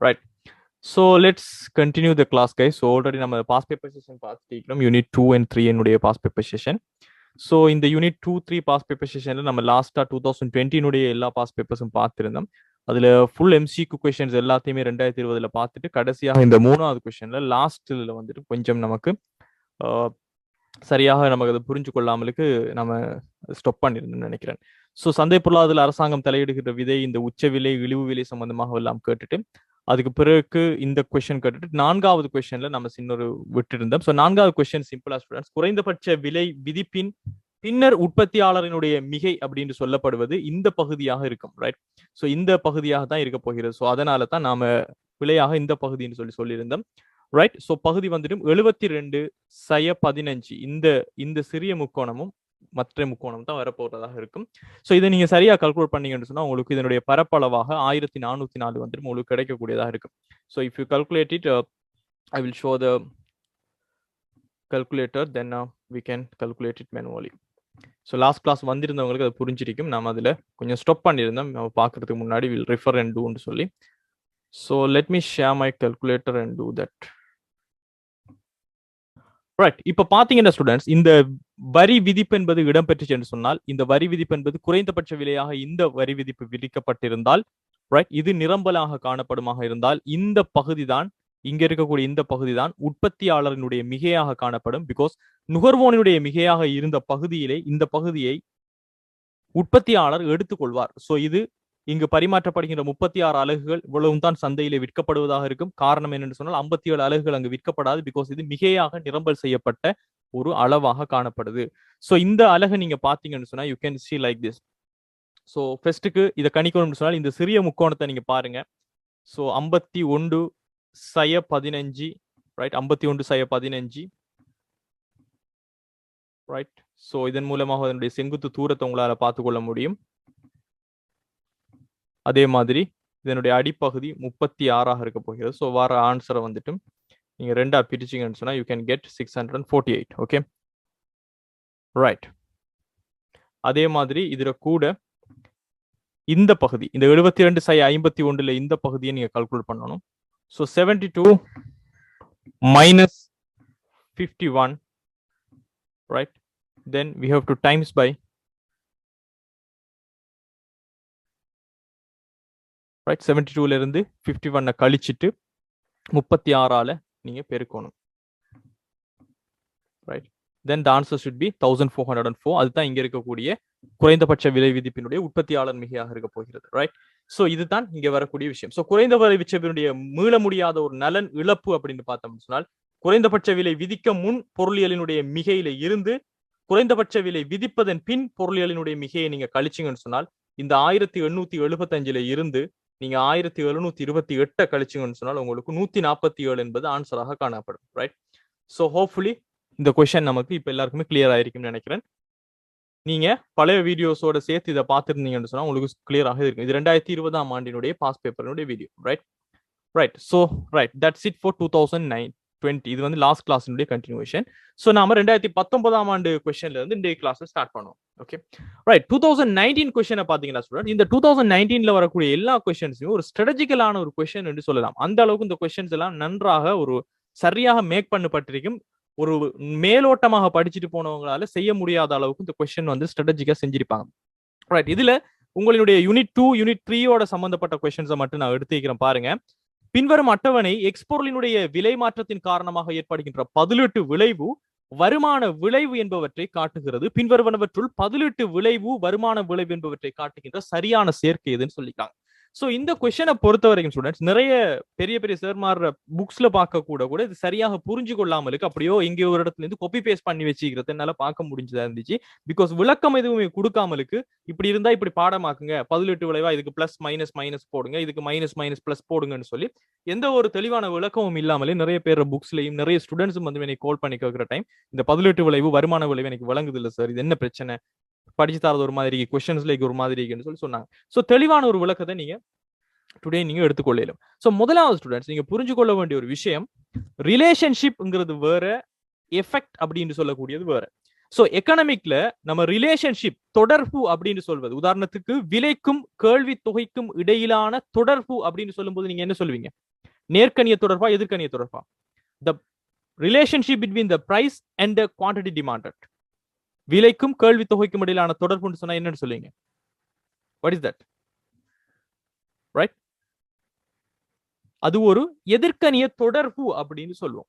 right? So let's continue the class, guys. So already நம்ம past paper session பார்த்துட்டோம். Unit 2 and 3 என்னுடைய past paper session. So இந்த Unit 2, 3 past paper sessionல நம்ம லாஸ்டா 2020 னுடைய எல்லா past papersம் பார்த்திருந்தோம். அதுல ஃபுல் MCQ questions எல்லாத்தையுமே 2020ல பார்த்துட்டு கடைசியாக இந்த மூணாவது கொஸ்டின்ல லாஸ்ட்ல வந்துட்டு கொஞ்சம் நமக்கு சரியாக நமக்கு அதை புரிஞ்சு கொள்ளாமலுக்கு நம்ம ஸ்டாப் பண்ணிருந்தோம்னு நினைக்கிறேன். ஸோ சந்தை பொருளாதார அரசாங்கம் தலையிடுகிற விதை, இந்த உச்ச விலை, இழிவு விலை சம்பந்தமாக எல்லாம் கேட்டுட்டு அதுக்கு பிறகு இந்த கொஸ்டின் கேட்டுட்டு நான்காவது கொஸ்டின்ல நம்ம சின்னொரு விட்டு இருந்தோம். ஸோ நான்காவது கொஸ்டின் சிம்பிளா ஸ்டூடெண்ட்ஸ், குறைந்தபட்ச விலை விதிப்பின் பின்னர் உற்பத்தியாளரினுடைய மிகை அப்படின்னு சொல்லப்படுவது இந்த பகுதியாக இருக்கும், ரைட்? ஸோ இந்த பகுதியாக தான் இருக்க போகிறது. ஸோ அதனால தான் நாம விலையாக இந்த பகுதின்னு சொல்லியிருந்தோம், ரைட்? ஸோ பகுதி வந்துட்டு 72/15 இந்த சிறிய முக்கோணமும் மற்ற முக்கோணம் தான் வரப்போறதாக இருக்கும். ஸோ இதை நீங்க சரியா கால்குலேட் பண்ணீங்கன்னு சொன்னா உங்களுக்கு இதனுடைய பரப்பளவாக 1404 வந்துட்டு உங்களுக்கு கிடைக்கக்கூடியதாக இருக்கும். So if you calculate it, I will show the calculator, then we can calculate it manually. So last class வந்திருந்தவங்களுக்கு அது புரிஞ்சிருக்கும். நம்ம அதில் கொஞ்சம் ஸ்டாப் பண்ணியிருந்தோம் நம்ம பார்க்கறதுக்கு முன்னாடி. வில் ரெஃபர் அண்ட் டூன்னு சொல்லி. So let me share my calculator and do that. Right, இப்ப பாத்தீங்கன்னா ஸ்டூடெண்ட்ஸ், இந்த வரி விதிப்பு என்பது இடம்பெற்றுச்சு என்று சொன்னால், இந்த வரி விதிப்பு என்பது குறைந்தபட்ச விலையாக இந்த வரி விதிப்பு விதிக்கப்பட்டிருந்தால், ரைட், இது நிரம்பலாக காணப்படுமாக இருந்தால் இந்த பகுதி தான், இங்க இருக்கக்கூடிய இந்த பகுதி தான் உற்பத்தியாளரினுடைய மிகையாக காணப்படும். பிகாஸ் நுகர்வோனுடைய மிகையாக இருந்த பகுதியிலே இந்த பகுதியை உற்பத்தியாளர் எடுத்துக்கொள்வார். ஸோ இது இங்கு பரிமாற்றப்படுகின்ற 36 அலகுகள் இவ்வளவும் தான் சந்தையிலே விற்கப்படுவதாக இருக்கும். காரணம் என்னென்னு சொன்னால் 57 அலகுகள் அங்கு விற்கப்படாது. பிகாஸ் இது மிகையாக நிரம்பல் செய்யப்பட்ட ஒரு அளவாக காணப்படுது. ஸோ இந்த அலகு நீங்க பாத்தீங்கன்னு சொன்னா you can see like this. So ஃபர்ஸ்ட்டுக்கு இதை கணிக்கணும்னு சொன்னால் இந்த சிறிய முக்கோணத்தை நீங்க பாருங்க. So 51/15, right? 51/15, ரைட்? ஸோ இதன் மூலமாக அதனுடைய செங்குத்து தூரத்தை உங்களால பார்த்துக்கொள்ள முடியும். அதே மாதிரி இதனுடைய அடிப்பகுதி 36 இருக்க போகிறது. ஸோ வர ஆன்சரை வந்துட்டு நீங்க ரெண்டா பிரிச்சிங்கன்னு சொன்னா you can get 648. Okay, right. அதே மாதிரி இதுல கூட இந்த பகுதி, இந்த 72/51 இந்த பகுதியை நீங்க கால்குலேட் பண்ணணும். So 72 minus 51, right? Then we have to times by, right? 72ல இருந்து 51 கழிச்சிட்டு 36ஆல நீங்க பெருக்கணும், right? Then the answer should be 1404. அதுதான் இங்க இருக்கக்கூடிய குறைந்தபட்ச விலை விதிப்பினுடைய உற்பத்தியாளர் மிகையாக இருக்க போகிறது, ரைட்? சோ இதுதான் இங்க வரக்கூடிய விஷயம். சோ குறைந்த விலை விதிப்பினுடைய மீள முடியாத ஒரு நலன் இழப்பு அப்படின்னு பார்த்தோம்னு சொன்னால், குறைந்தபட்ச விலை விதிக்க முன் பொருளியலினுடைய மிகையில இருந்து குறைந்தபட்ச விலை விதிப்பதன் பின் பொருளியலினுடைய மிகையை நீங்க கழிச்சிங்கன்னு சொன்னால், இந்த 1875ல இருந்து நீங்க 1728 கழிச்சிங்கன்னு சொன்னால் உங்களுக்கு 147 என்பது ஆன்சராக காணப்படும், ரைட்? சோ ஹோப்ஃபுல்லி இந்த கொஸ்டின் நமக்கு இப்ப எல்லாருக்குமே கிளியர் ஆயிருக்கும்னு நினைக்கிறேன். நீங்க பழைய வீடியோஸோட சேர்த்து இதை பார்த்துருந்தீங்கன்னு சொன்னா உங்களுக்கு கிளியராக இருக்கும். இது 2020ஆம் ஆண்டினுடைய பாஸ் பேப்பரினுடைய video, right? Right. So right, that's it for 2020. இது வந்து லாஸ்ட் கிளாஸினுடைய கண்டினியூஷன். ஸோ நாம 2019ஆம் ஆண்டு கொஸ்டின்ல இருந்து இந்த கிளாஸ் ஸ்டார்ட் பண்ணுவோம். Okay, right. 2019 கொஸ்டினை பாத்தீங்கன்னா ஸ்டூடெண்ட், இந்த 2019ல வரக்கூடிய எல்லா கொஸ்டின்ஸையும் ஒரு ஸ்ட்ராட்டஜிக்கலான ஒரு கொஸ்டின் என்று சொல்லலாம். அந்த அளவுக்கு இந்த கொஸ்டின்ஸ் எல்லாம் நன்றாக ஒரு சரியாக மேக் பண்ணப்பட்டிருக்கும். ஒரு மேலோட்டமாக படிச்சுட்டு போனவங்களால செய்ய முடியாத அளவுக்கு இந்த கொஸ்டின் வந்து ஸ்ட்ராட்டஜிக்கா செஞ்சிருப்பாங்க, ரைட்? இதுல உங்களுடைய யூனிட் 2, யூனிட் 3யோட சம்பந்தப்பட்ட கொஸ்டின்ஸை மட்டும் நான் எடுத்துக்கிறேன் பாருங்க. பின்வரும் அட்டவணை எக்ஸ்பொருளினுடைய விலை மாற்றத்தின் காரணமாக ஏற்படுகின்ற பதிலீட்டு விளைவு, வருமான விளைவு என்பவற்றை காட்டுகிறது. பின்வருவனவற்றுள் பதிலீட்டு விளைவு, வருமான விளைவு என்பவற்றை காட்டுகின்ற சரியான சேர்க்கை எதுன்னு சொல்லிட்டாங்க. சோ இந்த கொஸ்டினை பொறுத்த வரைக்கும் ஸ்டூடெண்ட்ஸ், நிறைய பெரிய பெரிய சேர்மார் புக்ஸ்ல பார்க்க கூட இது சரியாக புரிஞ்சு கொள்ளாமலுக்கு அப்படியோ எங்கேயோ ஒரு இடத்துல இருந்து காப்பி பேஸ்ட் பண்ணி வச்சுக்கிறது என்னால பார்க்க முடிஞ்சதா இருந்துச்சு. பிகாஸ் விளக்கம் எதுவுமே கொடுக்காமலுக்கு இப்படி இருந்தா இப்படி பாடமாக்குங்க, பதிலீட்டு விளைவா இதுக்கு பிளஸ் மைனஸ் மைனஸ் போடுங்க, இதுக்கு மைனஸ் மைனஸ் பிளஸ் போடுங்கன்னு சொல்லி எந்த ஒரு தெளிவான விளக்கமும் இல்லாமலே நிறைய பேர் புக்ஸ்லயும் நிறைய ஸ்டூடெண்ட்ஸும் வந்து எனக்கு கால் பண்ணி கேட்கிற டைம், இந்த பதிலீட்டு விளைவு, வருமான விளைவு எனக்கு விளங்குது இல்லை சார், இது என்ன பிரச்சனை, படிச்சு தரது ஒரு மாதிரி, கொஸ்டின்ஸ்ல ஒரு மாதிரி சொல்லி சொன்னாங்க. சோ தெளிவான ஒரு விளக்கத்தை நீங்க டுடே நீங்க எடுத்துக்கொள்ளலாம். சோ முதலாவது ஸ்டூடெண்ட்ஸ், நீங்க புரிஞ்சு கொள்ள வேண்டிய ஒரு விஷயம், ரிலேஷன்ஷிப்ங்கிறது வேற, எஃபெக்ட் அப்படின்னு சொல்லக்கூடியது வேற. சோ எக்கனாமிக்ல நம்ம ரிலேஷன்ஷிப் தொடர்பு அப்படின்னு சொல்வது, உதாரணத்துக்கு விலைக்கும் கேள்வி தொகைக்கும் இடையிலான தொடர்பு அப்படின்னு சொல்லும்போது நீங்க என்ன சொல்லுவீங்க? நேர்க்கணிய தொடர்பா எதிர்க்கணிய தொடர்பா? The relationship between the price and the quantity demanded. விலைக்கும் கேள்வி தொகைக்கும் இடையிலான தொடர்புன்னு சொன்னா என்னன்னு சொல்லுவீங்க? What is that? ரைட், அது ஒரு எதிர்க்கணிய தொடர்பு அப்படின்னு சொல்லுவோம்.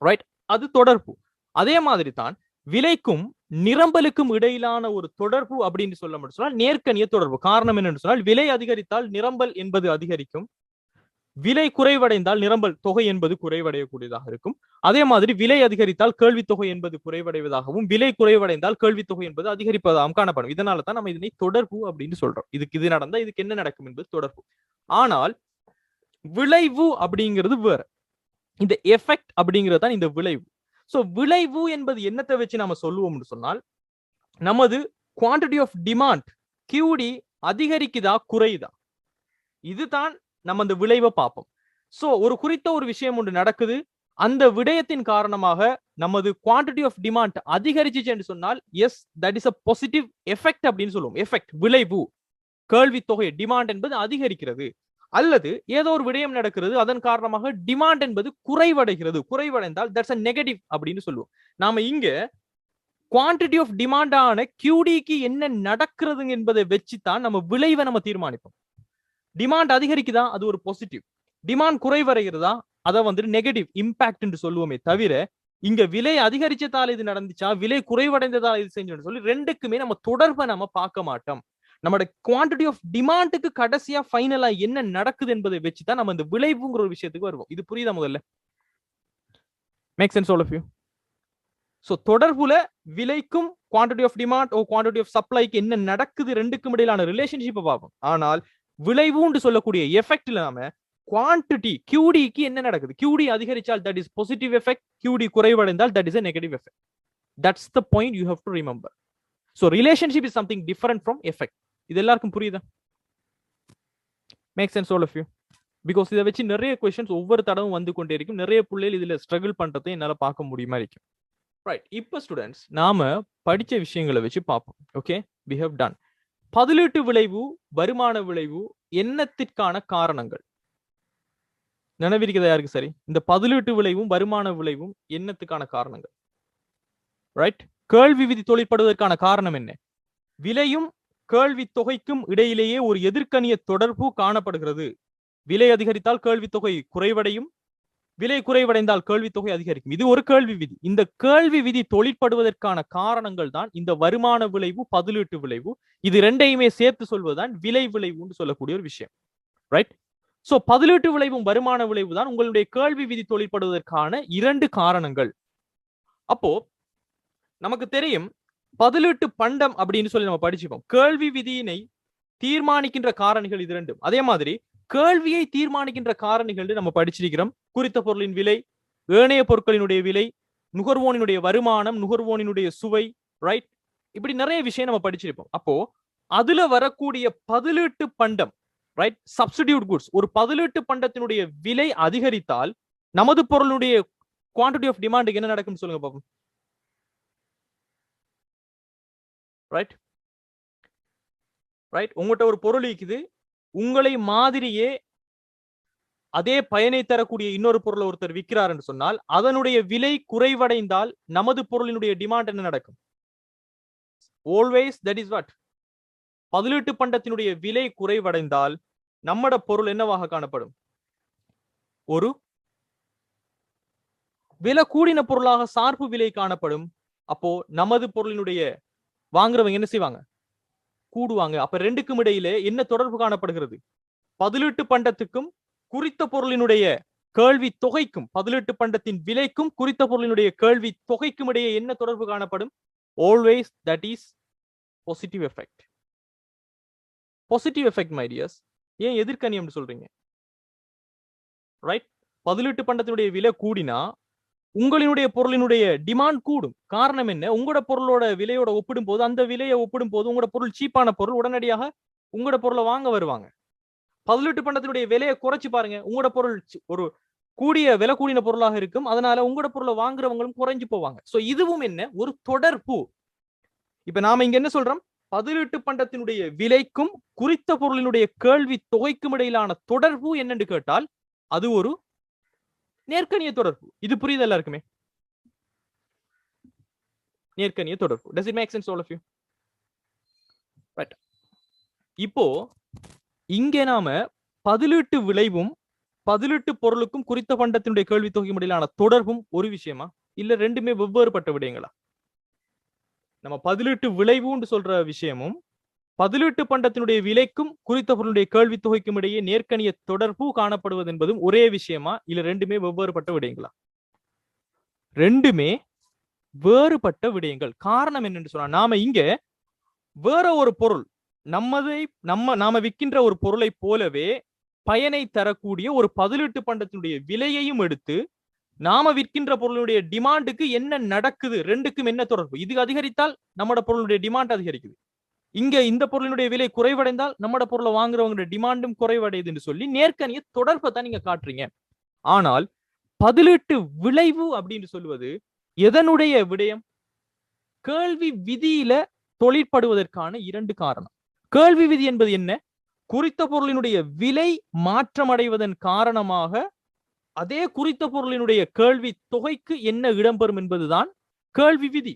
ரைட், அது தொடர்பு. அதே மாதிரி தான் விலைக்கும் நிரம்பலுக்கும் இடையிலான ஒரு தொடர்பு அப்படின்னு சொல்ல முடியும் சொன்னால் நேர்க்கணிய தொடர்பு. காரணம் என்னன்னு சொன்னால் விலை அதிகரித்தால் நிரம்பல் என்பது அதிகரிக்கும், விலை குறைவடைந்தால் நிரம்பல் தொகை என்பது குறைவடையக்கூடியதாக இருக்கும். அதே மாதிரி விலை அதிகரித்தால் கேள்வி தொகை என்பது குறைவடைவதாகவும், விலை குறைவடைந்தால் கேள்வி தொகை என்பது அதிகரிப்பதாகவும் காணப்படும். இதனால தான் நம்ம இதனை தொடர்பு அப்படின்னு சொல்றோம். இதுக்கு இது நடந்தா இதுக்கு என்ன நடக்கும் என்பது தொடர்பு. ஆனால் விளைவு அப்படிங்கிறது வேற. இந்த எஃபெக்ட் அப்படிங்கிறது தான் இந்த விளைவு. சோ விளைவு என்பது என்னத்தை வச்சு நம்ம சொல்லுவோம்னு சொன்னால், நமது குவான்டிட்டி ஆஃப் டிமாண்ட் QD அதிகரிக்குதா குறையுதா, இதுதான் நம்ம அந்த விளைவை பார்ப்போம். சோ ஒரு குறித்த ஒரு விஷயம் ஒன்று நடக்குது, அந்த விடயத்தின் காரணமாக நமது குவான்டிட்டி ஆஃப் டிமாண்ட் அதிகரிச்சுச்சு என்று சொன்னால் S that is a positive effect அப்படின்னு சொல்லுவோம். எஃபெக்ட் விளைவு, கேள்வி தொகை டிமாண்ட் என்பது அதிகரிக்கிறது. அல்லது ஏதோ ஒரு விடயம் நடக்கிறது, அதன் காரணமாக டிமாண்ட் என்பது குறைவடைகிறது, குறைவடைந்தால் தட்ஸ் அ நெகட்டிவ் அப்படின்னு சொல்லுவோம். நாம இங்க குவான்டிட்டி ஆஃப் டிமாண்ட் ஆன QDக்கு என்ன நடக்கிறது என்பதை வச்சுதான் நம்ம விளைவை நம்ம தீர்மானிப்போம். டிமாண்ட் அதிகரிக்குதா, அது ஒரு பாசிட்டிவ். டிமாண்ட் குறைவடைகிறதா, அதை வந்து நெகட்டிவ் இம்பாக்ட் என்று சொல்லுவோமே தவிர, இங்க விலை அதிகரிச்சதால இது நடந்துச்சா, விலை குறைவடைந்ததால இது செஞ்சோம்னு சொல்லி ரெண்டுக்குமே நம்ம தொடர்பை நம்ம பார்க்க மாட்டோம். நம்மளோட குவான்டிட்டி ஆஃப் டிமாண்டுக்கு கடைசியா ஃபைனலா என்ன நடக்குது என்பதை வச்சுதான் நம்ம இந்த விளைவுங்கிற ஒரு விஷயத்துக்கு வருவோம். இது புரியுதா முதல்ல? Make sense all of you? So தொடர்புல விலைக்கும் quantity of demand or quantity of சப்ளைக்கு என்ன நடக்குது ரெண்டுக்கும் இடையிலான ரிலேஷன்ஷிப்பை பார்ப்போம். ஆனால் விளைவுன்னு சொல்லக்கூடிய எஃபெக்ட்ல நாம குவான்டிட்டி QDக்கு என்ன நடக்குது, QD அதிகரிச்சால் that is positive effect, QD குறைவடைந்தால் that is a negative effect. That's the point you have to remember. So relationship is something different from effect. இது எல்லாருக்கும் புரியுதா? Make sense all of you? Because இதை வச்சு நிறைய questions ஒவ்வொரு தடவும் வந்து கொண்டே இருக்கும். நிறைய பிள்ளைகள் இதுல ஸ்ட்ரகிள் பண்றதை என்னால பார்க்க முடியுமா இருக்கும். ரைட், இப்போ ஸ்டூடெண்ட்ஸ் நாம படிச்ச விஷயங்களை வச்சு பார்ப்போம். Okay, we have done. பதிலீட்டு விளைவு, வருமான விளைவு என்னத்திற்கான காரணங்கள் நினைவிருக்கிறதா யாருக்கு? சரி, இந்த பதிலீட்டு விளைவும் வருமான விளைவும் என்னத்துக்கான காரணங்கள்? ரைட், கேள்வி விதி தொழிற்படுவதற்கான காரணம் என்ன? விலையும் கேள்வி தொகைக்கும் இடையிலேயே ஒரு எதிர்க்கணிய தொடர்பு காணப்படுகிறது. விலை அதிகரித்தால் கேள்வி தொகை குறைவடையும், விலை குறைவடைந்தால் கேள்வி தொகை அதிகரிக்கும். இது ஒரு கேள்வி விதி. இந்த கேள்வி விதி தொழிற்படுவதற்கான காரணங்கள் தான் இந்த வருமான விளைவு, பதிலீட்டு விளைவு. இது ரெண்டையுமே சேர்த்து சொல்வதுதான் விலை விளைவுன்னு சொல்லக்கூடிய ஒரு விஷயம். ரைட், சோ பதிலீட்டு விளைவும் வருமான விளைவு தான் உங்களுடைய கேள்வி விதி தொழிற்படுவதற்கான இரண்டு காரணங்கள். அப்போ நமக்கு தெரியும் பதிலீட்டு பண்டம் அப்படின்னு சொல்லி நம்ம படிச்சுப்போம். கேள்வி விதியினை தீர்மானிக்கின்ற காரணிகள் இது ரெண்டும். அதே மாதிரி கேள்வியை தீர்மானிக்கின்ற காரணிகள் நம்ம படிச்சிருக்கிறோம். குறித்த பொருளின் விலை, ஏனைய பொருட்களினுடைய விலை, நுகர்வோனினுடைய வருமானம், நுகர்வோனினுடைய சுவை. ரைட், இப்படி நிறைய விஷயம் நம்ம படிச்சிருப்போம். அப்போ அதுல வரக்கூடிய பதிலீட்டு பண்டம், ரைட், சப்ஸ்டிடியூட் குட்ஸ், ஒரு பதிலீட்டு பண்டத்தினுடைய விலை அதிகரித்தால் நமது பொருளுடைய குவான்டிட்டி ஆஃப் டிமாண்டுக்கு என்ன நடக்கும் சொல்லுங்க பாப்போம். ரைட் ரைட், உங்கள்கிட்ட ஒரு பொருள் இருக்குது, உங்களை மாதிரியே அதே பயனை தரக்கூடிய இன்னொரு பொருளை ஒருத்தர் விற்கிறார் என்று சொன்னால் அதனுடைய விலை குறைவடைந்தால் நமது பொருளினுடைய டிமாண்ட் என்ன நடக்கும்? ஆல்வேஸ் தட் இஸ் வாட், பதிலீட்டு பண்டத்தினுடைய விலை குறைவடைந்தால் நம்மட பொருள் என்னவாக காணப்படும்? ஒரு விலை கூடின பொருளாக சார்பு விலை காணப்படும். அப்போ நமது பொருளினுடைய வாங்குறவங்க என்ன செய்வாங்க? கூடுவாங்க. அப்ப ரெண்டுக்கும் இடையிலே என்ன தொடர்பு காணப்படுகிறது? பதிலீட்டு பண்டத்துக்கும் குறித்த பொருளினுடைய கேள்வி தொகைக்கும், பதிலீட்டு பண்டத்தின் விலைக்கும் குறித்த பொருளினுடைய கேள்வி தொகைக்கும் இடையே என்ன தொடர்பு காணப்படும்? Always that is positive effect. Positive effect my tears. ஏன் எதிர்க்கணியம் சொல்றீங்க? ரைட், பதிலீட்டு பண்டத்தினுடைய விலை கூடினா உங்களினுடைய பொருளினுடைய டிமாண்ட் கூடும். காரணம் என்ன? உங்களோட பொருளோட விலையோட ஒப்பிடும் போது, அந்த விலையை ஒப்பிடும் போது உங்களோட பொருள் சீப்பான பொருள், உடனடியாக உங்களோட பொருளை வாங்க வருவாங்க. பதிலீட்டு பண்டத்தினுடைய விலையை குறைச்சு பாருங்க, உங்களோட பொருள் ஒரு கூடிய விலை கூடின பொருளாக இருக்கும். அதனால உங்களோட பொருளை வாங்குறவங்களும் குறைஞ்சு போவாங்க. சோ இதுவும் என்ன, ஒரு தொடர்பு. இப்ப நாம இங்க என்ன சொல்றோம், பதிலீட்டு பண்டத்தினுடைய விலைக்கும் குறித்த பொருளினுடைய கேள்வி தொகைக்கும் இடையிலான தொடர்பு என்னன்னு கேட்டால் அது ஒரு நேர்க்கணிய தொடர்பு. இது புரியுது எல்லாருக்குமே? நேர்க்கணிய தொடர்பு. Does it make sense all of you? Right. இப்போ இங்க நாம பதிலீட்டு விளைவும் பதிலீட்டு பொருளுக்கும் குறித்த பண்டத்தினுடைய கேள்வி தொகைக்கும் இடையிலான தொடர்பும் ஒரு விஷயமா, இல்ல ரெண்டுமே வெவ்வேறுபட்ட விடயங்களா? நம்ம பதிலீட்டு விளைவுன்னு சொல்ற விஷயமும் பதிலீட்டு பண்டத்தினுடைய விலைக்கும் குறித்த பொருளுடைய கேள்வி தொகைக்கும் இடையே நேர்க்கணிய தொடர்பு காணப்படுவது என்பதும் ஒரே விஷயமா, இல்ல ரெண்டுமே வெவ்வேறுபட்ட விடயங்களா? ரெண்டுமே வேறுபட்ட விடயங்கள். காரணம் என்னன்னு சொன்னா, நாம இங்க வேற ஒரு பொருள் நாம விற்கின்ற ஒரு பொருளை போலவே பயனை தரக்கூடிய ஒரு பதிலீட்டு பண்டத்தினுடைய விலையையும் எடுத்து நாம விற்கின்ற பொருளுடைய டிமாண்டுக்கு என்ன நடக்குது, ரெண்டுக்கும் என்ன தொடர்பு, இது அதிகரித்தால் நம்மட பொருளுடைய டிமாண்ட் அதிகரிக்குது, இங்க இந்த பொருளினுடைய விலை குறைவடைந்தால் நம்மட பொருளை வாங்குறவங்களுடைய டிமாண்டும் குறைவடையுதுன்னு சொல்லி நேர்க்கணிய தொடர்பை தான் நீங்க காட்டுறீங்க. ஆனால் பதிலீட்டு விளைவு அப்படின்னு சொல்லுவது எதனுடைய விடயம்? கேள்வி விதியில தொழிற்படுவதற்கான இரண்டு காரணம். கேள்வி விதி என்பது என்ன? குறித்த பொருளினுடைய விலை மாற்றமடைவதன் காரணமாக அதே குறித்த பொருளினுடைய கேள்வி தொகைக்கு என்ன இடம்பெறும் என்பதுதான் கேள்வி விதி.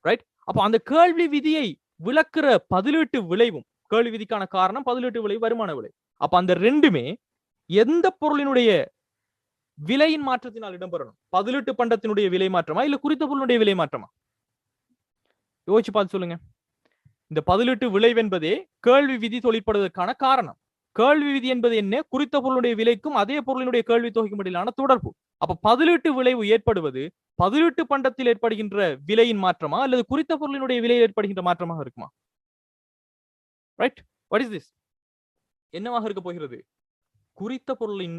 ரைட்? அப்ப அந்த கேள்வி விதியை விளக்குற பதிலீட்டு விளைவும், கேள்வி விதிக்கான காரணம் பதிலீட்டு விளைவு, வருமான விளைவு. அப்ப அந்த ரெண்டுமே எந்த பொருளினுடைய விலையின் மாற்றத்தினால் இடம்பெறணும்? பதிலீட்டு பண்டத்தினுடைய விலை மாற்றமா, இல்ல குறித்த பொருளுடைய விலை மாற்றமா? யோசிச்சு பார்த்து சொல்லுங்க. இந்த பதிலீட்டு விளைவு என்பதே கேள்வி விதி தொழிற்படுவதற்கான காரணம். கேள்வி விதி என்பது என்ன? குறித்த பொருளுடைய விலைக்கும் அதே பொருளினுடைய கேள்வி தொகைக்கும் இடையிலான தொடர்பு. அப்ப பதிலீட்டு விளைவு ஏற்படுவது பதிலீட்டு பண்டத்தில் ஏற்படுகின்ற விலையின் மாற்றமா, அல்லது குறித்த பொருளினுடைய விலையில் ஏற்படுகின்ற மாற்றமாக இருக்குமா? ரைட்? What is this? என்னவாக இருக்க போகிறது? குறித்த பொருளின்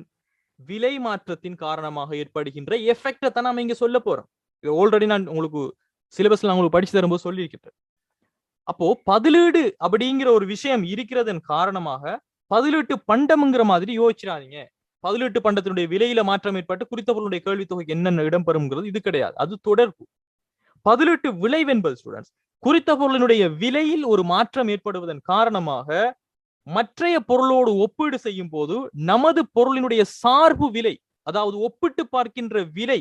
விலை மாற்றத்தின் காரணமாக ஏற்படுகின்ற எஃபெக்டை தான் நாம இங்க சொல்ல போறோம். இது ஆல்ரெடி நான் உங்களுக்கு சிலபஸ்ல உங்களுக்கு படிச்சு தரும்போது சொல்லி இருக்கிறேன். அப்போ பதிலீடு அப்படிங்கிற ஒரு விஷயம் இருக்கிறதன் காரணமாக பதிலீட்டு பண்டம்ங்கிற மாதிரி யோசிச்சிடாதீங்க. பதிலீட்டு பண்டத்தினுடைய விலையில மாற்றம் ஏற்பட்டு குறித்த பொருளுடைய கேள்வி தொகைக்கு என்னென்ன இடம்பெறும்ங்கிறது இது கிடையாது, அது தொடர்பு. பதிலீட்டு விளைவு என்பது ஸ்டூடெண்ட்ஸ், குறித்த பொருளினுடைய விலையில் ஒரு மாற்றம் ஏற்படுவதன் காரணமாக மற்றைய பொருளோடு ஒப்பீடு செய்யும் போது நமது பொருளினுடைய சார்பு விலை, அதாவது ஒப்பிட்டு பார்க்கின்ற விலை,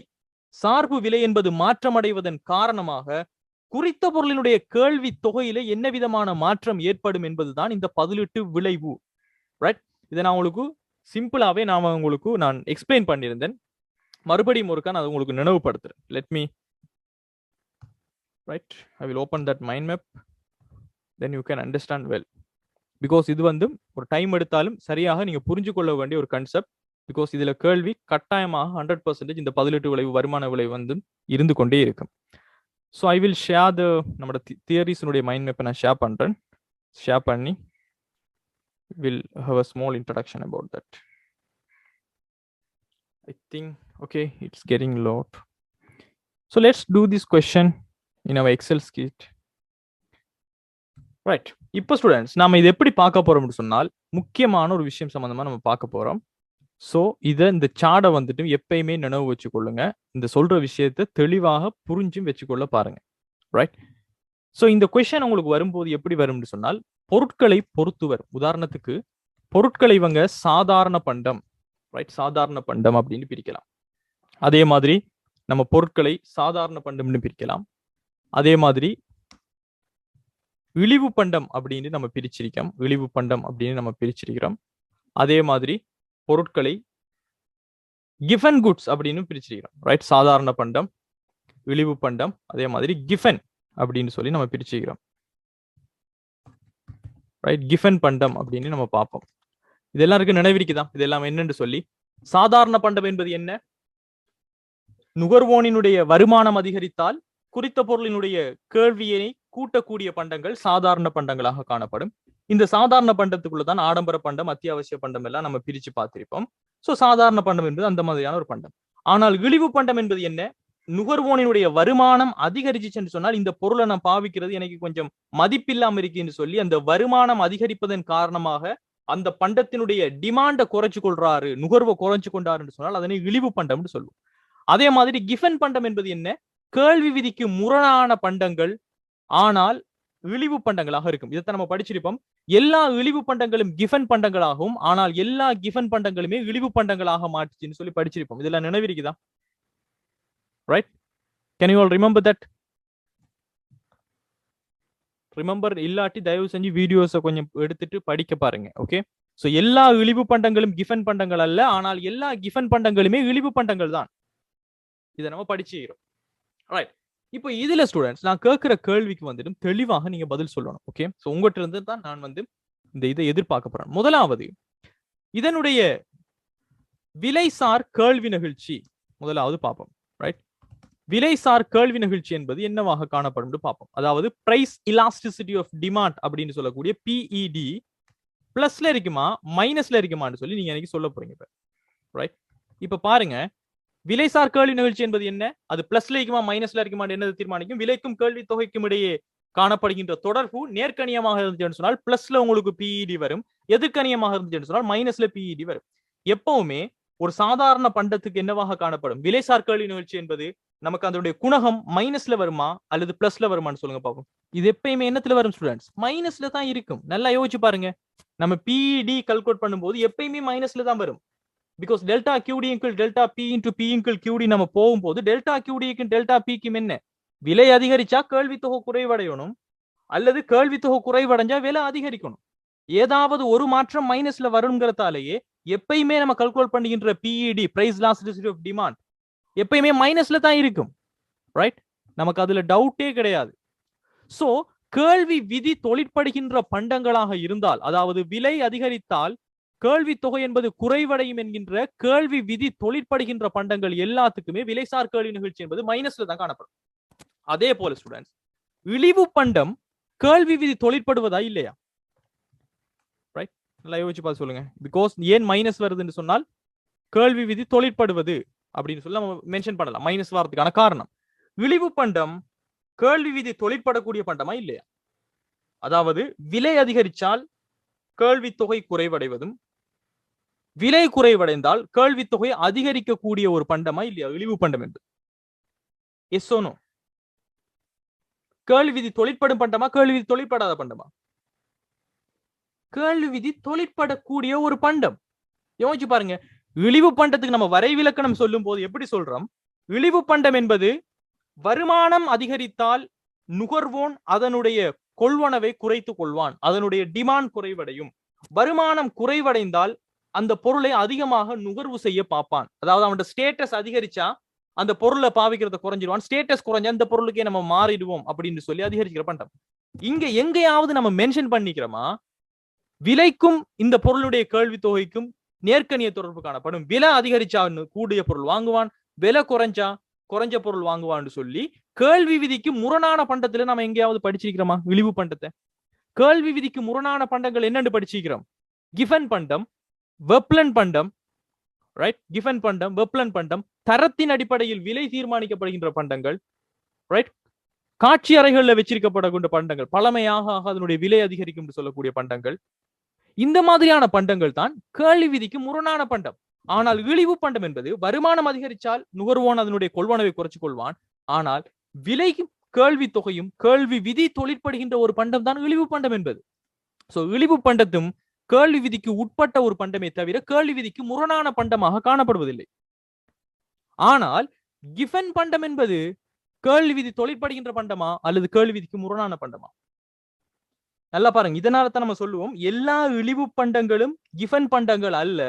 சார்பு விலை என்பது மாற்றமடைவதன் காரணமாக குறித்த பொருளினுடைய கேள்வி தொகையில என்ன விதமான மாற்றம் ஏற்படும் என்பதுதான் இந்த பதிலீட்டு விளைவு. ரைட்? இதை நான் உங்களுக்கு சிம்பிளாவே நான் எக்ஸ்பிளைன் பண்ணியிருந்தேன். மறுபடியும் ஒருக்கா நான் உங்களுக்கு நினைவுபடுத்துறேன். Let me write, I will open that mind map, then you can understand well. Because இது ஒரு டைம் எடுத்தாலும் சரியாக நீங்க புரிஞ்சு கொள்ள வேண்டிய ஒரு கன்செப்ட். பிகாஸ் இதுல கேள்வி கட்டாயமாக 100% இந்த பதிலீட்டு விளைவு, வருமான விளைவு இருந்து கொண்டே இருக்கும். ஸோ ஐ வில் ஷேர் நம்மளோட தியரிஸினுடைய மைண்ட் மேப்பை நான் ஷேர் பண்றேன். ஷேர் பண்ணி will have a small introduction about that. I think okay, it's getting loud. So let's do this question in our Excel sheet. Right. இப்போ ஸ்டூடெண்ட்ஸ் நாம இது எப்படி பார்க்க போறோம்னு சொன்னால் முக்கியமான ஒரு விஷயம் சம்பந்தமா நம்ம பார்க்க போறோம். ஸோ இந்த சார்ட்டை எப்பயுமே நினைவு வச்சுக்கொள்ளுங்க. இந்த சொல்ற விஷயத்தை தெளிவாக புரிஞ்சும் வச்சுக்கொள்ள பாருங்க. ரைட்? ஸோ இந்த கொஸ்டின் உங்களுக்கு வரும்போது எப்படி வரும்னு சொன்னால் பொருட்களை பொறுத்து வரும். உதாரணத்துக்கு பொருட்களை இவங்க சாதாரண பண்டம், ரைட், சாதாரண பண்டம் அப்படின்னு பிரிக்கலாம். அதே மாதிரி நம்ம பொருட்களை சாதாரண பண்டம்னு பிரிக்கலாம். அதே மாதிரி இழிவு பண்டம் அப்படின்னு நம்ம பிரிச்சிருக்கோம். இழிவு பண்டம் அப்படின்னு நம்ம பிரிச்சிருக்கிறோம். அதே மாதிரி பொருட்களை கிஃபன் குட்ஸ் அப்படின்னு பிரிச்சிருக்கிறோம். ரைட்? சாதாரண பண்டம், இழிவு பண்டம், அதே மாதிரி கிஃபன் அப்படின்னு சொல்லி நம்ம பிரிச்சுக்கிறோம். ரைட்? கிஃபன் பண்டம் அப்படின்னு நம்ம பார்ப்போம். இது எல்லாருக்கும் நினைவிருக்குதான் இதெல்லாம் என்னன்னு சொல்லி. சாதாரண பண்டம் என்பது என்ன? நுகர்வோனினுடைய வருமானம் அதிகரித்தால் குறித்த பொருளினுடைய கேள்வியை கூட்டக்கூடிய பண்டங்கள் சாதாரண பண்டங்களாக காணப்படும். இந்த சாதாரண பண்டத்துக்குள்ளதான் ஆடம்பர பண்டம், அத்தியாவசிய பண்டம் எல்லாம் நம்ம பிரிச்சு பார்த்திருப்போம். சோ சாதாரண பண்டம் என்பது அந்த மாதிரியான ஒரு பண்டம். ஆனால் இழிவு பண்டம் என்பது என்ன? நுகர்வோனினுடைய வருமானம் அதிகரிச்சுன்னு சொன்னால் இந்த பொருளை நான் பாவிக்கிறது எனக்கு கொஞ்சம் மதிப்பில்லாம இருக்குன்னு சொல்லி அந்த வருமானம் அதிகரிப்பதன் காரணமாக அந்த பண்டத்தினுடைய டிமாண்ட குறைச்சு கொள்றாரு, நுகர்வை குறைச்சு கொண்டாருன்னு சொன்னால் அதனை இழிவு பண்டம்னு சொல்லுவோம். அதே மாதிரி கிஃபன் பண்டம் என்பது என்ன? கேள்வி விதிக்கு முரணான பண்டங்கள் ஆனால் இழிவு பண்டங்களாக இருக்கும். இதைத்தான் நம்ம படிச்சிருப்போம். எல்லா இழிவு பண்டங்களும் கிஃபன் பண்டங்களாகவும் ஆனால் எல்லா கிஃபன் பண்டங்களுமே இழிவு பண்டங்களாக மாற்றுச்சுன்னு சொல்லி படிச்சிருப்போம். இதெல்லாம் நினைவிருக்குதா? Right? Can you all remember that? Remember இல்லாட்டி தயவு செஞ்சு வீடியோஸை கொஞ்சம் எடுத்துட்டு படிக்க பாருங்க. ஓகே, சோ எல்லா இழிவு பண்டங்களும் கிஃபன் பண்டங்கள் அல்ல, ஆனால் எல்லா கிஃபன் பண்டங்களுமே இழிவு பண்டங்கள் தான். இதை நம்ம படிச்சுக்கிறோம். ரைட், இப்போ இதுல ஸ்டூடெண்ட்ஸ் நான் கேட்கிற கேள்விக்கு வந்துட்டு தெளிவாக நீங்க பதில் சொல்லணும். ஓகே, சோ உங்ககிட்ட இருந்து தான் நான் வந்து இந்த இதை எதிர்பார்க்க போறேன். முதலாவது, இதனுடைய விலைசார் கேள்வி நிகழ்ச்சி முதலாவது பார்ப்போம். ரைட், விலைசார் கேள்வி நிகழ்ச்சி என்பது என்னவாக காணப்படும் பார்ப்போம். அதாவது பிரைஸ் இலாஸ்டிசிட்டி ஆஃப் டிமாண்ட் அப்படின்னு சொல்லக்கூடிய PED பிளஸ்ல இருக்குமா மைனஸ்ல இருக்குமான்னு சொல்லி நீங்க எனக்கு சொல்ல போறீங்க. ரைட், இப்ப பாருங்க, விலைசார் கேள்வி நிகழ்ச்சி என்பது என்ன? அது பிளஸ்ல இருக்குமா மைனஸ்ல இருக்குமா என்னது தீர்மானிக்கும்? விலைக்கும் கேள்வி தொகைக்கும் இடையே காணப்படுகின்ற தொடர்பு நேர்கணியமாக இருந்துச்சுன்னு சொன்னால் பிளஸ்ல உங்களுக்கு PED வரும், எதிர்கணியமாக இருந்துச்சுன்னு சொன்னால் மைனஸ்ல PED வரும். எப்பவுமே ஒரு சாதாரண பண்டத்துக்கு என்னவாக காணப்படும்? விலைசார் கேள்வி நிகழ்ச்சி என்பது நமக்கு அதனுடைய குணகம் மைனஸ்ல வருமா அல்லது பிளஸ்ல வருமானு சொல்லுங்க பாப்போம். இது எப்பயுமே என்னத்துல வரும் ஸ்டூடெண்ட்ஸ்? மைனஸ்ல தான் இருக்கும். நல்லா யோசிச்சு பாருங்க. நம்ம PED கால்குலேட் பண்ணும்போது எப்பயுமே மைனஸ்ல தான் வரும். Because delta QD equal delta P into P equal QD நம்ம போகும்போது டெல்டா QD ஈக்குவல் டெல்டா Pக்கும் என்ன? விலை அதிகரிச்சா கேள்வி தொகை குறைவடையணும், அல்லது கேள்வி தொகை குறைவடைஞ்சா விலை அதிகரிக்கணும். ஏதாவது ஒரு மாற்றம் மைனஸ்ல வருங்கிறதாலேயே எப்பயுமே நம்ம கால்குலேட் பண்ணுகின்ற PED price elasticity of demand எப்பயுமே மைனஸ்ல தான் இருக்கும். ரைட், நமக்கு அதுல டவுட்டே கிடையாது. சோ கேள்வி விதி தொழிற்படுகின்ற பண்டங்களாக இருந்தால், அதாவது விலை அதிகரித்தால் கேள்வி தொகை என்பது குறைவடையும் என்கின்ற கேள்வி விதி தொழிற்படுகின்ற பண்டங்கள் எல்லாத்துக்குமே விலைசார் கேள்வி நிகழ்ச்சி என்பது மைனஸ்ல தான் காணப்படும். அதே போல ஸ்டூடெண்ட்ஸ், இழிவு பண்டம் கேள்வி விதி தொழிற்படுவதா இல்லையா? ரைட், நல்லா யோசிச்சு பார்த்து சொல்லுங்க. பிகாஸ் ஏன் மைனஸ் வருதுன்னு சொன்னால் கேள்வி விதி தொழிற்படுவது அப்படின்னு சொல்லி நம்ம மென்ஷன் பண்ணலாம். மைனஸ் வரதுக்கான காரணம், இழிவு பண்டம் கேள்வி விதி தொழிற்படக்கூடிய பண்டமா இல்லையா? அதாவது விலை அதிகரித்தால் கேள்வி தொகை குறைவடைவதும், விலை குறைவடைந்தால் கேள்வி தொகை அதிகரிக்கக்கூடிய ஒரு பண்டமா இல்லையா இழிவு பண்டம் என்று? Yes or no? கேள்வி விதி தொழிற்படும் பண்டமா கேள்வி விதி தொழிற்படாத பண்டமா? கேள்வி விதி தொழிற்படக்கூடிய ஒரு பண்டம். யோசிச்சு பாருங்க. இழிவு பண்டத்துக்கு நம்ம வரைவிலக்கணம் சொல்லும் போது எப்படி சொல்றோம்? இழிவு பண்டம் என்பது வருமானம் அதிகரித்தால் நுகர்வோன் அதனுடைய கொள்வனவை குறைத்துக் கொள்வான், அதனுடைய டிமாண்ட் குறைவடையும். வருமானம் குறைவடைந்தால் அந்த பொருளை அதிகமாக நுகர்வு செய்ய பார்ப்பான். அதாவது அவனோட ஸ்டேட்டஸ் அதிகரிச்சா அந்த பொருளை பாவிக்கிறத குறைஞ்சிடுவான், ஸ்டேட்டஸ் குறைஞ்சா அந்த பொருளுக்கே நம்ம மாறிடுவோம் அப்படின்னு சொல்லி அதிகரிக்கிற பண்டம். இங்க எங்கேயாவது நம்ம மென்ஷன் பண்ணிக்கிறோமா விலைக்கும் இந்த பொருளுடைய கேள்வி தொகைக்கும் நேர்கணிய தொடர்பு காணப்படும்? விலை அதிகரிச்சா கூடிய பொருள் வாங்குவான், விலை குறைஞ்சா குறைஞ்ச பொருள் வாங்குவான்னு சொல்லி கேள்வி விதிக்கு முரணான பண்டத்துல நம்ம எங்கேயாவது படிச்சிருக்கிறோமா இழிவு பண்டத்தை? கேள்வி விதிக்கு முரணான பண்டங்கள் என்னன்னு படிச்சிருக்கிறோம்? கிஃபன் பண்டம், வெப்லன் பண்டம். ரைட், கிஃபன் பண்டம், வெப்லன் பண்டம், தரத்தின் அடிப்படையில் விலை தீர்மானிக்கப்படுகின்ற பண்டங்கள். ரைட், காட்சி அறைகள்ல வச்சிருக்கப்படக்கூடிய பண்டங்கள், பழமையாக அதனுடைய விலை அதிகரிக்கும் என்று சொல்லக்கூடிய பண்டங்கள். இந்த மாதிரியான பண்டங்கள் தான் கேள்வி விதிக்கு முரணான பண்டம். ஆனால் இழிவு பண்டம் என்பது வருமானம் அதிகரித்தால் நுகர்வோன் அதனுடைய கொள்வனவை குறைச்சு கொள்வான், ஆனால் விலைக்கும் கேள்வி தொகையும் கேள்வி விதி தொழிற்படுகின்ற ஒரு பண்டம் தான் இழிவு பண்டம் என்பது. சோ இழிவு பண்டத்தும் கேள்வி விதிக்கு உட்பட்ட ஒரு பண்டமே தவிர கேள்வி விதிக்கு முரணான பண்டமாக காணப்படுவதில்லை. ஆனால் கிஃபன் பண்டம் என்பது கேள்வி விதி தொழிற்படுகின்ற பண்டமா அல்லது கேள்வி விதிக்கு முரணான பண்டமா? நல்லா பாருங்க. இதனால தான் நம்ம சொல்லுவோம் எல்லா இழிவு பண்டங்களும் கிஃபன் பண்டங்கள் அல்ல,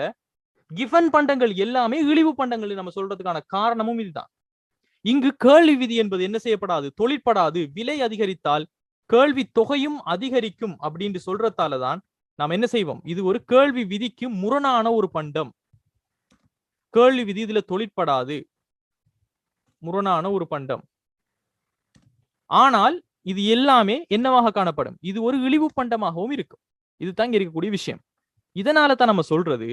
கிஃபன் பண்டங்கள் எல்லாமே இழிவு பண்டங்கள் நம்ம சொல்றதுக்கான காரணமும் இதுதான். இங்கு கேள்வி விதி என்பது என்ன செய்யப்படாது? தொழிற்படாது. விலை அதிகரித்தால் கேள்வி தொகையும் அதிகரிக்கும் அப்படின்னு சொல்றதாலதான் நாம் என்ன செய்வோம்? இது ஒரு கேள்வி விதிக்கு முரணான ஒரு பண்டம். கேள்வி விதி இதுல தொழிற்படாது, முரணான ஒரு பண்டம். ஆனால் இது எல்லாமே என்னவாக காணப்படும்? இது ஒரு இழிவு பண்டமாகவும் இருக்கும். இது தான் இருக்கக்கூடிய விஷயம். இதனால தான் நம்ம சொல்றது